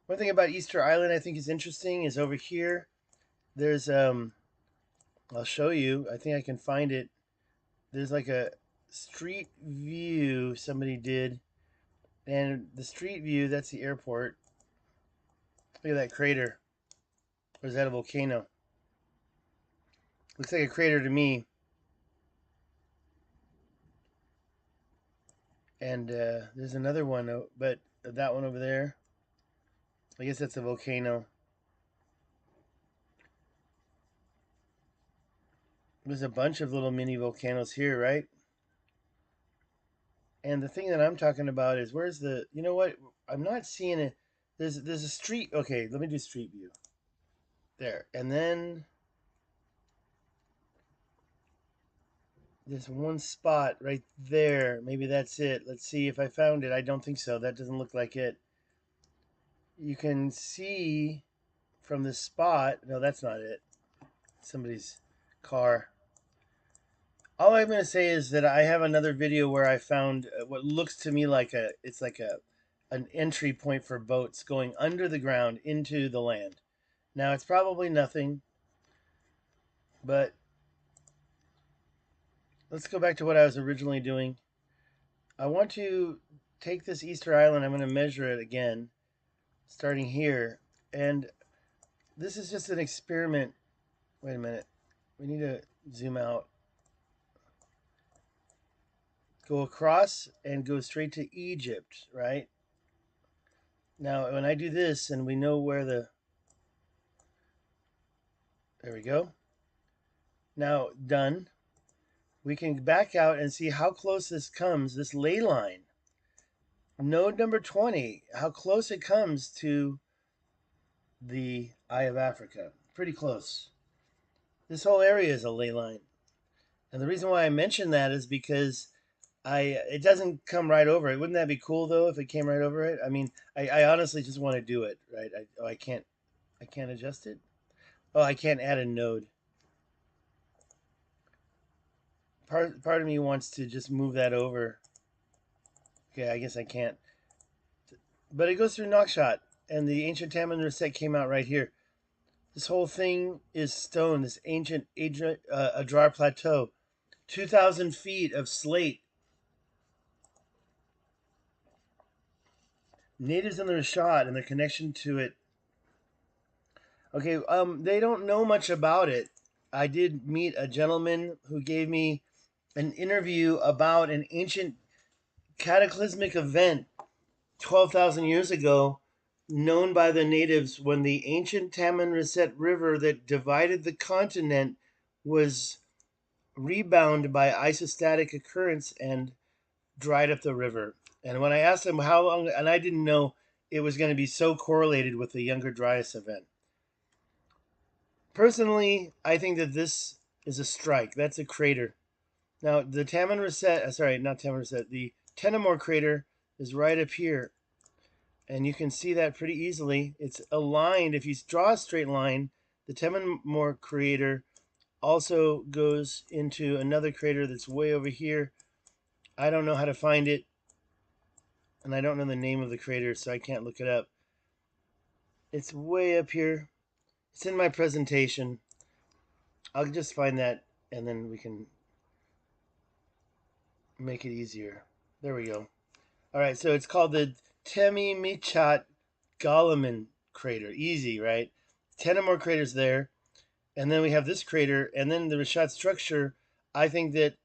One thing about Easter Island I think is interesting is over here. There's I'll show you. I think I can find it. There's like a street view somebody did. And the street view, that's the airport. Look at that crater. Or is that a volcano? Looks like a crater to me. And there's another one, but that one over there. I guess that's a volcano. There's a bunch of little mini volcanoes here, right? And the thing that I'm talking about is where's the, you know what? I'm not seeing it. There's a street. Okay, let me do street view. There. And then there's one spot right there. Maybe that's it. Let's see if I found it. I don't think so. That doesn't look like it. You can see from this spot. No, that's not it. Somebody's car. All I'm going to say is that I have another video where I found what looks to me like it's like an entry point for boats going under the ground into the land. Now it's probably nothing, but let's go back to what I was originally doing. I want to take this Easter Island. I'm going to measure it again, starting here. And this is just an experiment. Wait a minute. We need to zoom out. Go across and go straight to Egypt, right? Now, when I do this and we know where the... There we go. Now, done. We can back out and see how close this comes, this ley line. Node number 20, how close it comes to the Eye of Africa. Pretty close. This whole area is a ley line. And the reason why I mention that is because it doesn't come right over it. Wouldn't that be cool though if it came right over it? I mean, I honestly just want to do it, right? I can't adjust it. Oh, I can't add a node. Part of me wants to just move that over. Okay, I guess I can't. But it goes through Nouakchott, and the ancient Taman Reset came out right here. This whole thing is stone, this ancient Adrar Plateau. 2,000 feet of slate. Natives in the Richat and their connection to it. Okay, they don't know much about it. I did meet a gentleman who gave me an interview about an ancient cataclysmic event 12,000 years ago, known by the natives when the ancient Taman Reset River that divided the continent was rebound by isostatic occurrence and dried up the river. And when I asked him how long, and I didn't know it was going to be so correlated with the Younger Dryas event. Personally, I think that this is a strike. That's a crater. Now, the Taman Reset, sorry, not Taman Reset, the Tenemore Crater is right up here. And you can see that pretty easily. It's aligned. If you draw a straight line, the Tenemore Crater also goes into another crater that's way over here. I don't know how to find it, and I don't know the name of the crater, so I can't look it up. It's way up here. It's in my presentation. I'll just find that, and then we can make it easier. There we go. All right, so it's called the Temimichat Goleman crater. Easy, right? 10 more craters there. And then we have this crater, and then the Richat Structure. I think that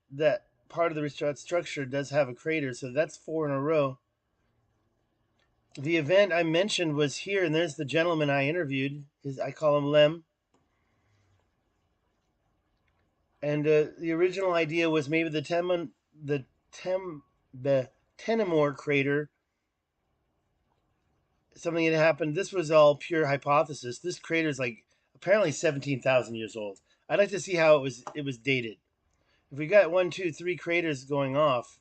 part of the Richat Structure does have a crater, so that's 4 in a row. The event I mentioned was here, and there's the gentleman I interviewed. I call him Lem. And the original idea was maybe the Tenemore Crater, something had happened. This was all pure hypothesis. This crater is like apparently 17,000 years old. I'd like to see how it was dated. If we got 1, 2, 3 craters going off,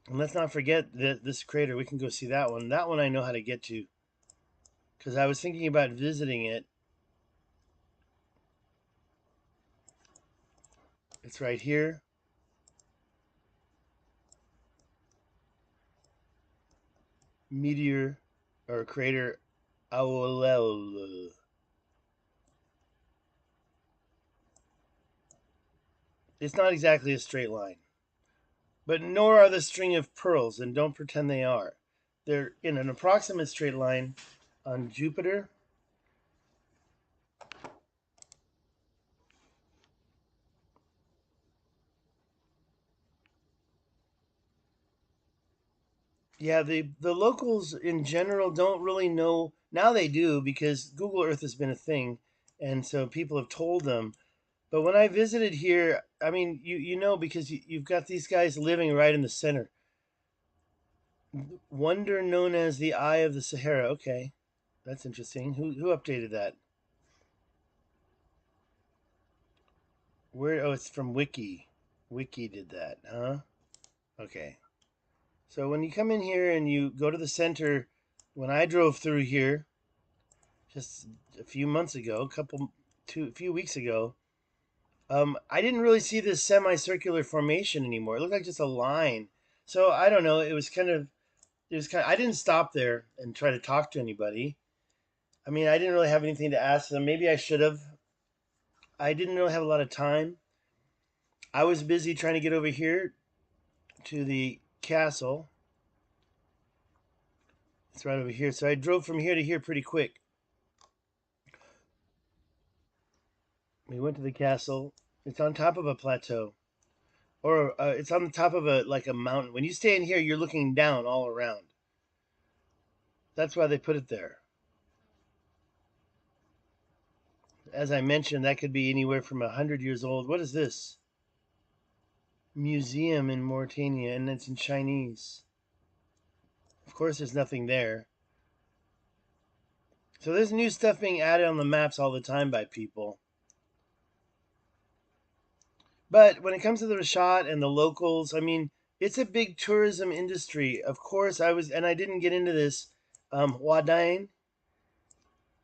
and let's not forget this crater. We can go see that one. That one I know how to get to, because I was thinking about visiting it. It's right here. Meteor or crater Aolel. It's not exactly a straight line, but nor are the string of pearls, and don't pretend they are. They're in an approximate straight line on Jupiter. Yeah, the locals in general don't really know. Now they do, because Google Earth has been a thing, and so people have told them. But when I visited here, I mean, you know, because you've got these guys living right in the center. Wonder known as the Eye of the Sahara. Okay, that's interesting. Who updated that? Where? Oh, it's from Wiki. Wiki did that, huh? Okay. So when you come in here and you go to the center, when I drove through here just a few months ago, a few weeks ago, I didn't really see this semicircular formation anymore. It looked like just a line. So I don't know. I didn't stop there and try to talk to anybody. I mean, I didn't really have anything to ask them. Maybe I should have. I didn't really have a lot of time. I was busy trying to get over here to the castle. It's right over here. So I drove from here to here pretty quick. We went to the castle. It's on top of a plateau, or it's on the top of a mountain. When you stay in here, you're looking down all around. That's why they put it there. As I mentioned, that could be anywhere from 100 years old. What is this? Museum in Mauritania, and it's in Chinese. Of course, there's nothing there. So there's new stuff being added on the maps all the time by people. But when it comes to the Richat and the locals, I mean, it's a big tourism industry. Of course, I didn't get into this. Huadain,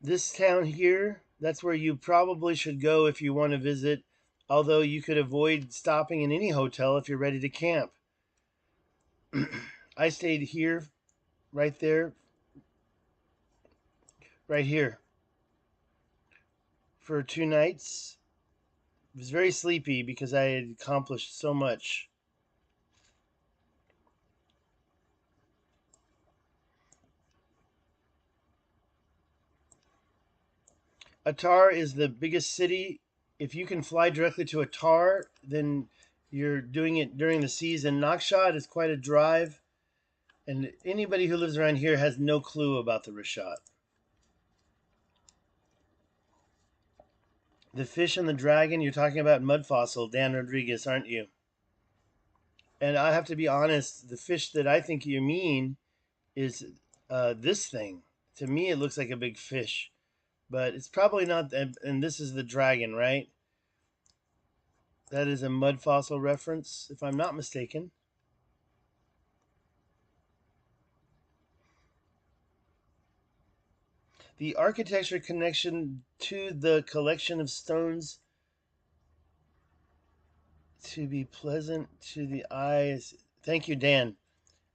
this town here, that's where you probably should go if you want to visit. Although you could avoid stopping in any hotel if you're ready to camp. I stayed here, right there, right here, for 2 nights. It was very sleepy because I had accomplished so much. Atar is the biggest city. If you can fly directly to Atar, then you're doing it during the season. Nouakchott is quite a drive, and anybody who lives around here has no clue about the Richat. The fish and the dragon, you're talking about mud fossil, Dan Rodriguez, aren't you? And I have to be honest, the fish that I think you mean is this thing. To me, it looks like a big fish, but it's probably not. And this is the dragon, right? That is a mud fossil reference, if I'm not mistaken. The architecture connection to the collection of stones to be pleasant to the eyes. Thank you, Dan.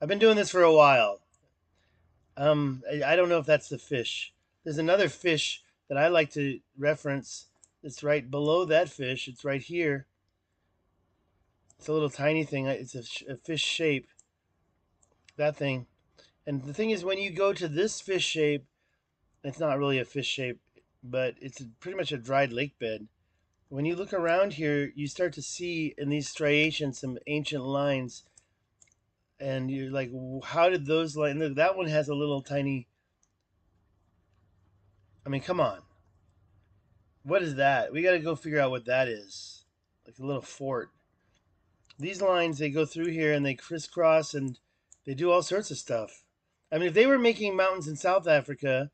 I've been doing this for a while. I don't know if that's the fish. There's another fish that I like to reference. It's right below that fish. It's right here. It's a little tiny thing. It's a fish shape. That thing. And the thing is, when you go to this fish shape, it's not really a fish shape, but it's pretty much a dried lake bed. When you look around here, you start to see in these striations some ancient lines, and you're like, how did those lines? Look, that one has a little tiny. I mean, come on. What is that? We got to go figure out what that is. Like a little fort. These lines, they go through here and they crisscross and they do all sorts of stuff. I mean, if they were making mountains in South Africa,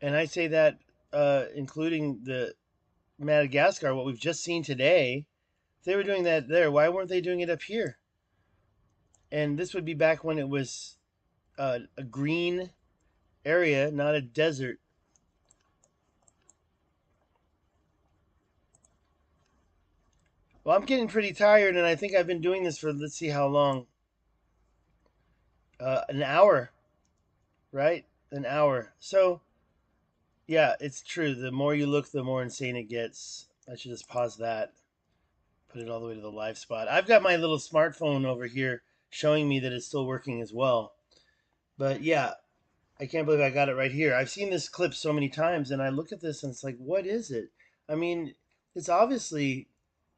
and I say that including the Madagascar, what we've just seen today, if they were doing that there, why weren't they doing it up here? And this would be back when it was a green area, not a desert. Well, I'm getting pretty tired, and I think I've been doing this for, let's see how long. An hour, right? An hour. So, yeah, it's true. The more you look, the more insane it gets. I should just pause that, put it all the way to the live spot. I've got my little smartphone over here showing me that it's still working as well. But yeah, I can't believe I got it right here. I've seen this clip so many times, and I look at this and it's like, what is it? I mean, it's obviously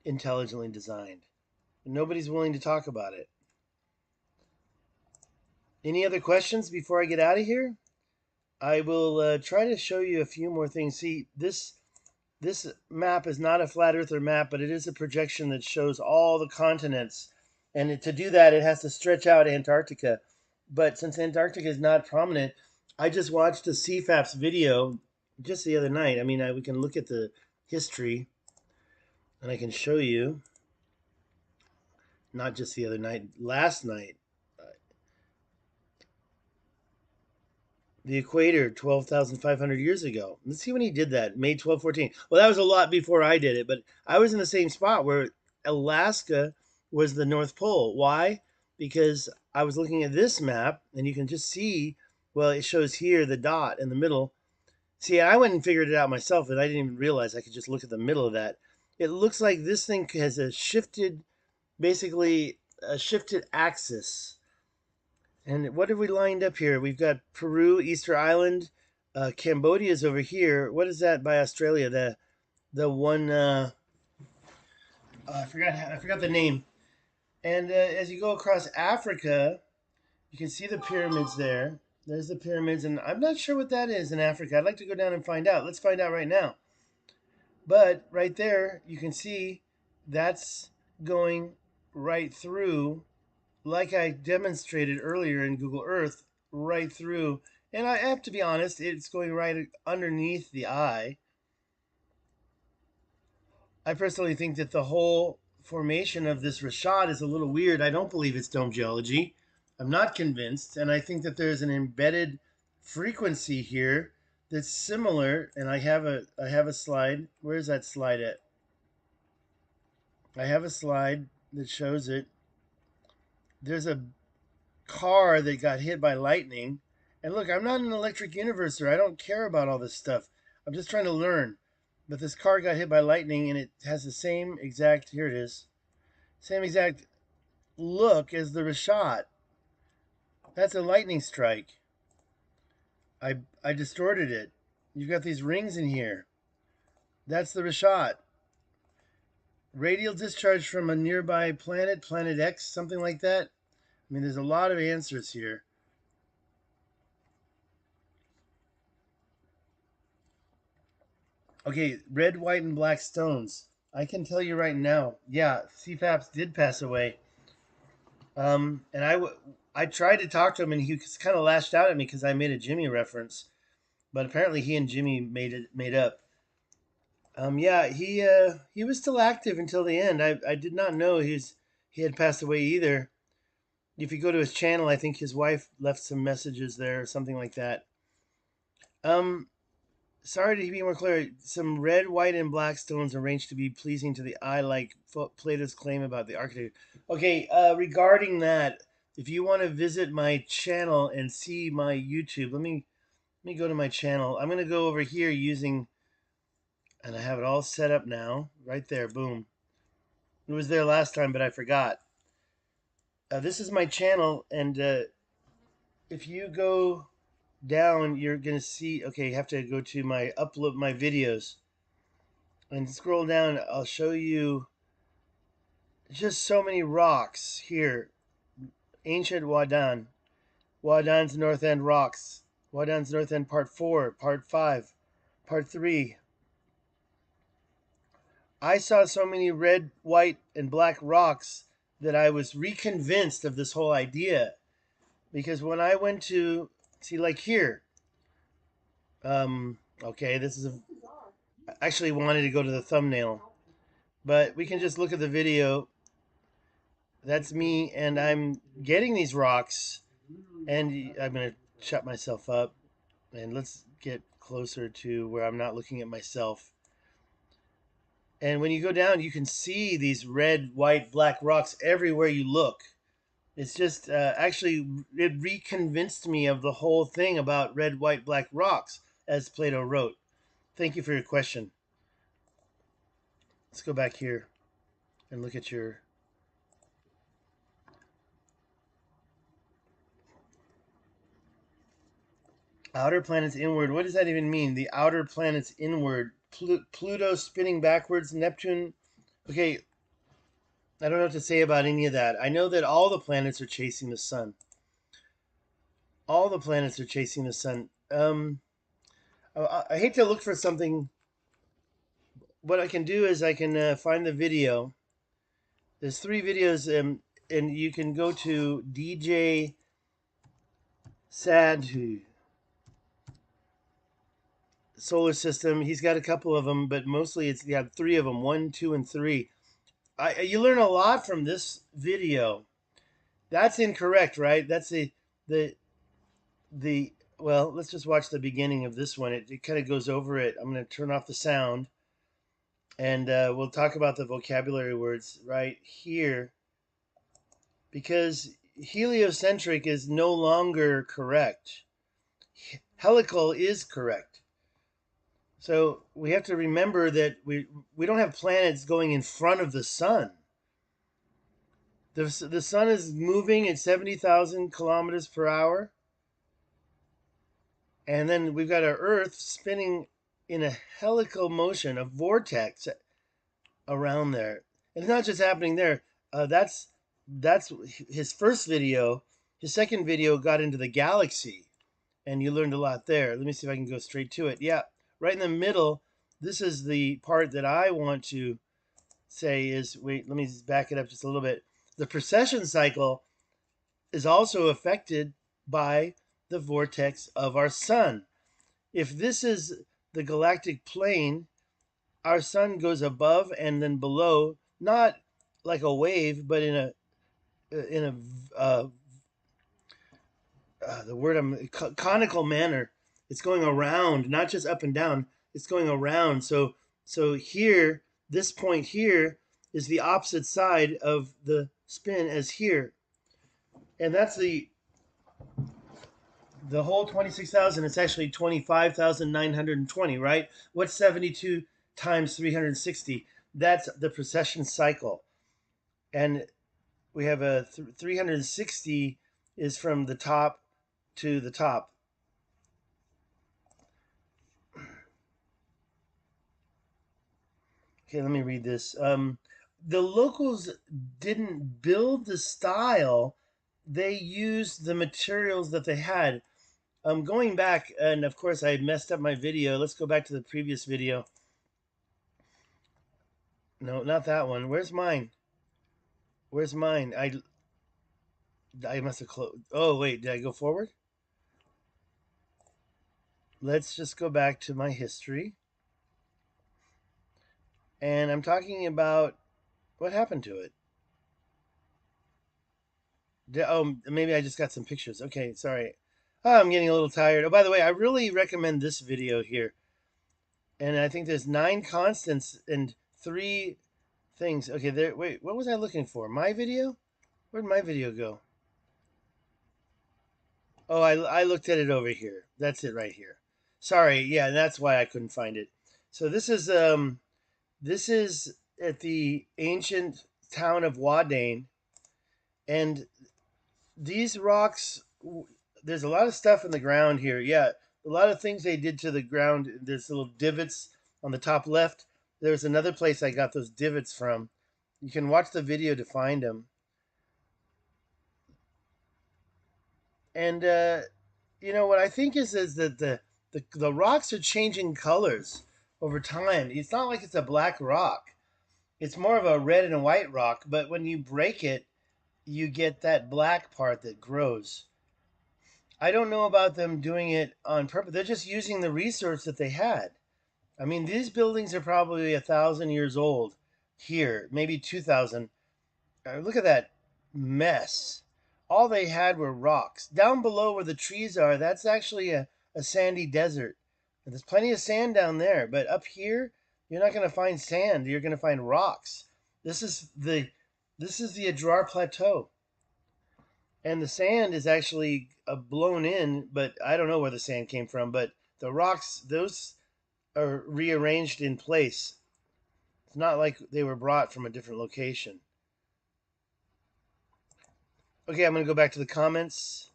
intelligently designed. Nobody's willing to talk about it. Any other questions before I get out of here? I will try to show you a few more things. See, this map is not a flat earther map, but it is a projection that shows all the continents. And to do that, it has to stretch out Antarctica. But since Antarctica is not prominent, I just watched a CFAPS video just the other night. I mean, we can look at the history, and I can show you. Not just the other night, last night. The equator 12,500 years ago. Let's see when he did that, May 1214. Well, that was a lot before I did it, but I was in the same spot where Alaska was the North Pole. Why? Because I was looking at this map, and you can just see, well, it shows here the dot in the middle. See, I went and figured it out myself, and I didn't even realize I could just look at the middle of that. It looks like this thing has a shifted, basically a shifted axis. And what have we lined up here? We've got Peru, Easter Island, Cambodia's over here. What is that by Australia? The one I forgot the name. And as you go across Africa, you can see the pyramids there. There's the pyramids, and I'm not sure what that is in Africa. I'd like to go down and find out. Let's find out right now. But right there, you can see that's going right through, like I demonstrated earlier in Google Earth, right through. And I have to be honest, it's going right underneath the eye. I personally think that the whole formation of this Richat is a little weird. I don't believe it's dome geology. I'm not convinced. And I think that there's an embedded frequency here that's similar. And I have a slide. Where's that slide at? I have a slide that shows it. There's a car that got hit by lightning. And look, I'm not an electric universer. I don't care about all this stuff. I'm just trying to learn. But this car got hit by lightning, and it has the same exact, here it is, same exact look as the Richat. That's a lightning strike. I distorted it. You've got these rings in here. That's the Richat. Radial discharge from a nearby planet, Planet X, something like that. I mean, there's a lot of answers here. Okay, red, white, and black stones. I can tell you right now, yeah, CFAPS did pass away. And I tried to talk to him, and he kind of lashed out at me because I made a Jimmy reference, but apparently he and Jimmy made up. Yeah, he was still active until the end. I did not know he had passed away either. If you go to his channel, I think his wife left some messages there or something like that. Um, Sorry to be more clear. Some red, white, and black stones arranged to be pleasing to the eye, like Plato's claim about the architect. Okay, regarding that, if you want to visit my channel and see my YouTube, let me go to my channel. I'm gonna go over here using, and I have it all set up now. Right there, boom. It was there last time, but I forgot. This is my channel, and if you go down, you're gonna see. Okay, you have to go to my upload my videos and scroll down. I'll show you just so many rocks here. Ancient Wadan, Wadan's North End rocks, Wadan's North End Part 4, Part 5, Part 3. I saw so many red, white, and black rocks that I was reconvinced of this whole idea. Because when I went to see, like here, okay, this is I actually wanted to go to the thumbnail, but we can just look at the video. That's me, and I'm getting these rocks, and I'm gonna shut myself up, and let's get closer to where I'm not looking at myself. And when you go down, you can see these red, white, black rocks everywhere you look. It's just actually, it reconvinced me of the whole thing about red, white, black rocks, as Plato wrote. Thank you for your question. Let's go back here and look at your outer planets inward. What does that even mean? The outer planets inward. Pluto spinning backwards. Neptune. Okay, I don't know what to say about any of that. I know that all the planets are chasing the sun. All the planets are chasing the sun. I hate to look for something. What I can do is I can find the video. There's 3 videos, and you can go to DJ sad solar system. He's got a couple of them, but mostly it's you have three of them: 1, 2, and 3. You learn a lot from this video. That's incorrect, right? That's the the well. Let's just watch the beginning of this one. It kind of goes over it. I'm going to turn off the sound, and we'll talk about the vocabulary words right here because heliocentric is no longer correct. Helical is correct. So we have to remember that we don't have planets going in front of the sun. The sun is moving at 70,000 kilometers per hour. And then we've got our Earth spinning in a helical motion, a vortex around there. And it's not just happening there. That's his first video. His second video got into the galaxy, and you learned a lot there. Let me see if I can go straight to it. Yeah, right in the middle. This is the part that I want to say is wait. Let me back it up just a little bit. The precession cycle is also affected by the vortex of our sun. If this is the galactic plane, our sun goes above and then below, not like a wave, but in a the word I'm conical manner. It's going around, not just up and down. It's going around. So here, this point here is the opposite side of the spin as here, and that's the whole 26,000. It's actually 25,920, right? What's 72 times 360? That's the precession cycle. And we have a 360 is from the top to the top. Okay, let me read this. The locals didn't build the style, they used the materials that they had. Going back, and of course I messed up my video. Let's go back to the previous video. No, not that one. Where's mine? Where's mine? I must have closed. Oh wait, did I go forward? Let's just go back to my history. And I'm talking about what happened to it. Oh, maybe I just got some pictures. Okay, sorry. Oh, I'm getting a little tired. Oh, by the way, I really recommend this video here. And I think there's 9 constants and 3 things. Okay, there. Wait, what was I looking for? My video? Where'd my video go? Oh, I looked at it over here. That's it right here. Sorry. Yeah, that's why I couldn't find it. So this is at the ancient town of Wadane, and these rocks. There's a lot of stuff in the ground here. Yeah, a lot of things they did to the ground. There's little divots on the top left. There's another place I got those divots from. You can watch the video to find them. And you know what I think is that the rocks are changing colors over time. It's not like it's a black rock. It's more of a red and a white rock, but when you break it, you get that black part that grows. I don't know about them doing it on purpose. They're just using the resource that they had. I mean, these buildings are probably 1,000 years old here, maybe 2,000. Look at that mess. All they had were rocks. Down below where the trees are, that's actually a sandy desert. And there's plenty of sand down there, but up here, you're not going to find sand. You're going to find rocks. This is the this is the Adrar Plateau. And the sand is actually blown in, but I don't know where the sand came from, but the rocks, those are rearranged in place. It's not like they were brought from a different location. Okay, I'm going to go back to the comments.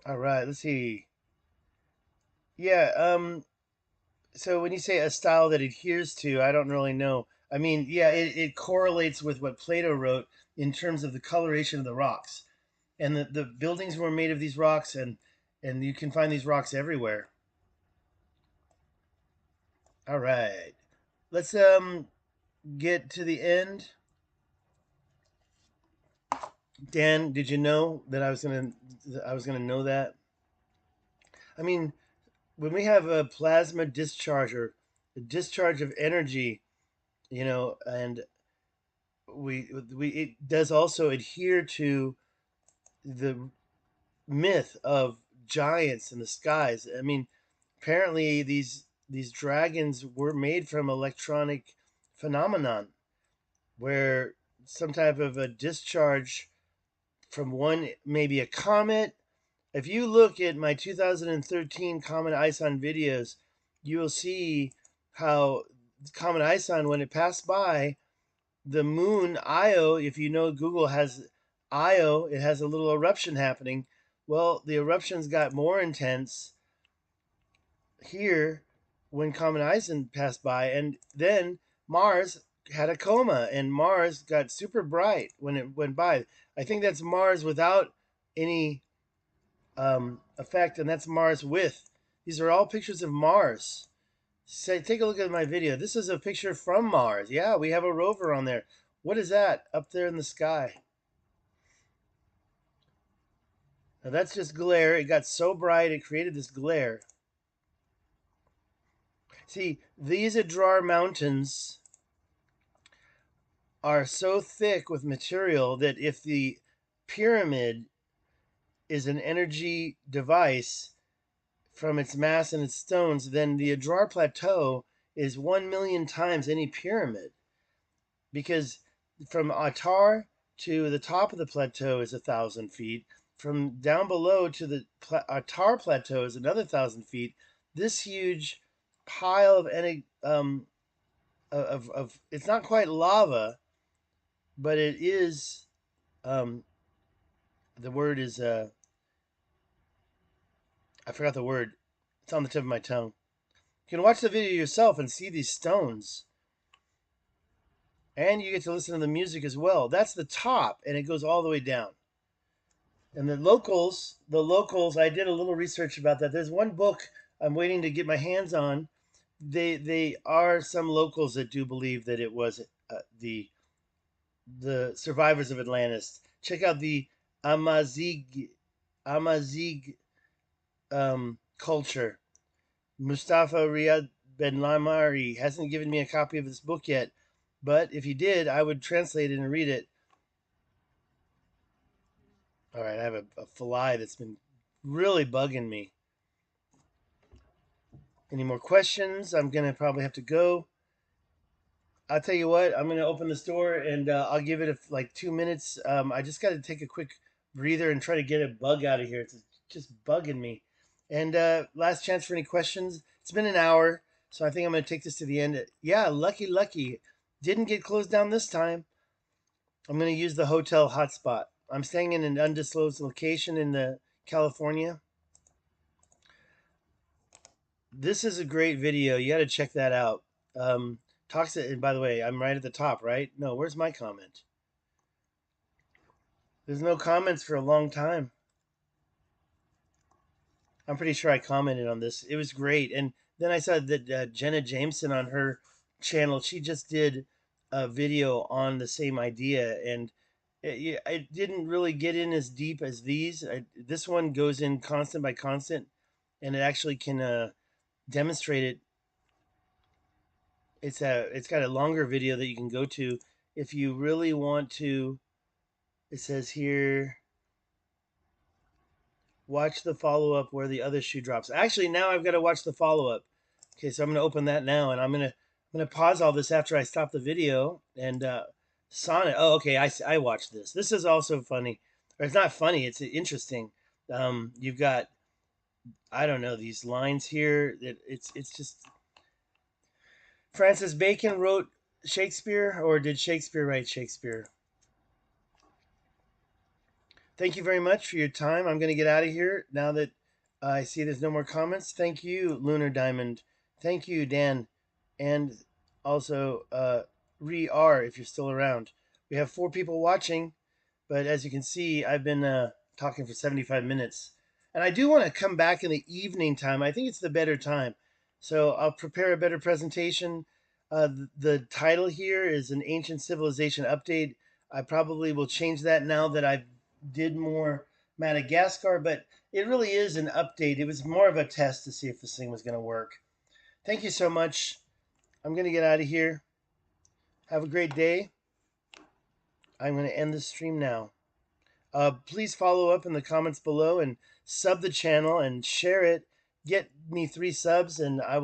All right, let's see. Yeah, so when you say a style that adheres to, I don't really know. I mean, yeah, it correlates with what Plato wrote in terms of the coloration of the rocks. And the buildings were made of these rocks, and you can find these rocks everywhere. All right. Let's get to the end. Dan, did you know that I was gonna know that? I mean, when we have a plasma discharge or a discharge of energy, and we it does also adhere to the myth of giants in the skies. I mean, apparently these dragons were made from electronic phenomenon where some type of a discharge from one, maybe a comet. If you look at my 2013 Comet Ison videos, you will see how Comet Ison, when it passed by, the moon Io, if you know Google has Io, it has a little eruption happening. Well, the eruptions got more intense here when Comet Ison passed by, and then Mars had a coma, and Mars got super bright when it went by. I think that's Mars without any effect, and that's Mars with. These are all pictures of Mars. Say, take a look at my video. This is a picture from Mars. Yeah, we have a rover on there. What is that up there in the sky? Now that's just glare. It got so bright it created this glare. See, these Adrar Mountains are so thick with material that if the pyramid is an energy device from its mass and its stones, then the Adrar Plateau is 1 million times any pyramid. Because from Attar to the top of the plateau is 1,000 feet. From down below to the Attar Plateau is another 1,000 feet. This huge pile of it's not quite lava, but it is the word is I forgot the word. It's on the tip of my tongue. You can watch the video yourself and see these stones. And you get to listen to the music as well. That's the top, and it goes all the way down. And the locals, I did a little research about that. There's one book I'm waiting to get my hands on. They are some locals that do believe that it was the survivors of Atlantis. Check out the Amazigh culture. Mustafa Riyad Ben Lamari hasn't given me a copy of this book yet, but if he did, I would translate it and read it. All right, I have a fly that's been really bugging me. Any more questions? I'm gonna probably have to go. I'll tell you what. I'm gonna open this door and I'll give it like 2 minutes. I just got to take a quick breather and try to get a bug out of here. It's just bugging me. And last chance for any questions. It's been an hour, so I think I'm gonna take this to the end. Yeah, lucky. Didn't get closed down this time. I'm gonna use the hotel hotspot. I'm staying in an undisclosed location in the California. This is a great video. You got to check that out. Talks. And by the way, I'm right at the top, right? No, where's my comment? There's no comments for a long time. I'm pretty sure I commented on this. It was great. And then I saw that Jenna Jameson on her channel, she just did a video on the same idea, and it didn't really get in as deep as these. This one goes in constant by constant, and it actually can demonstrate it. It's got a longer video that you can go to if you really want to. It says here, watch the follow-up where the other shoe drops. Actually, now I've got to watch the follow-up. Okay, so I'm going to open that now, and I'm gonna pause all this after I stop the video. And Sonnet. Oh, okay, I watched this. This is also funny. Or it's not funny. It's interesting. You've got, I don't know, these lines here. It's just Francis Bacon wrote Shakespeare, or did Shakespeare write Shakespeare? Thank you very much for your time. I'm going to get out of here now that I see there's no more comments. Thank you, Lunar Diamond. Thank you, Dan. And also, Re-R, if you're still around. We have 4 people watching, but as you can see, I've been talking for 75 minutes. And I do want to come back in the evening time. I think it's the better time. So I'll prepare a better presentation. The title here is An Ancient Civilization Update. I probably will change that now that I did more Madagascar, but it really is an update. It was more of a test to see if this thing was going to work. Thank you so much. I'm going to get out of here. Have a great day. I'm going to end the stream now. Please follow up in the comments below and sub the channel and share it. Get me 3 subs and I will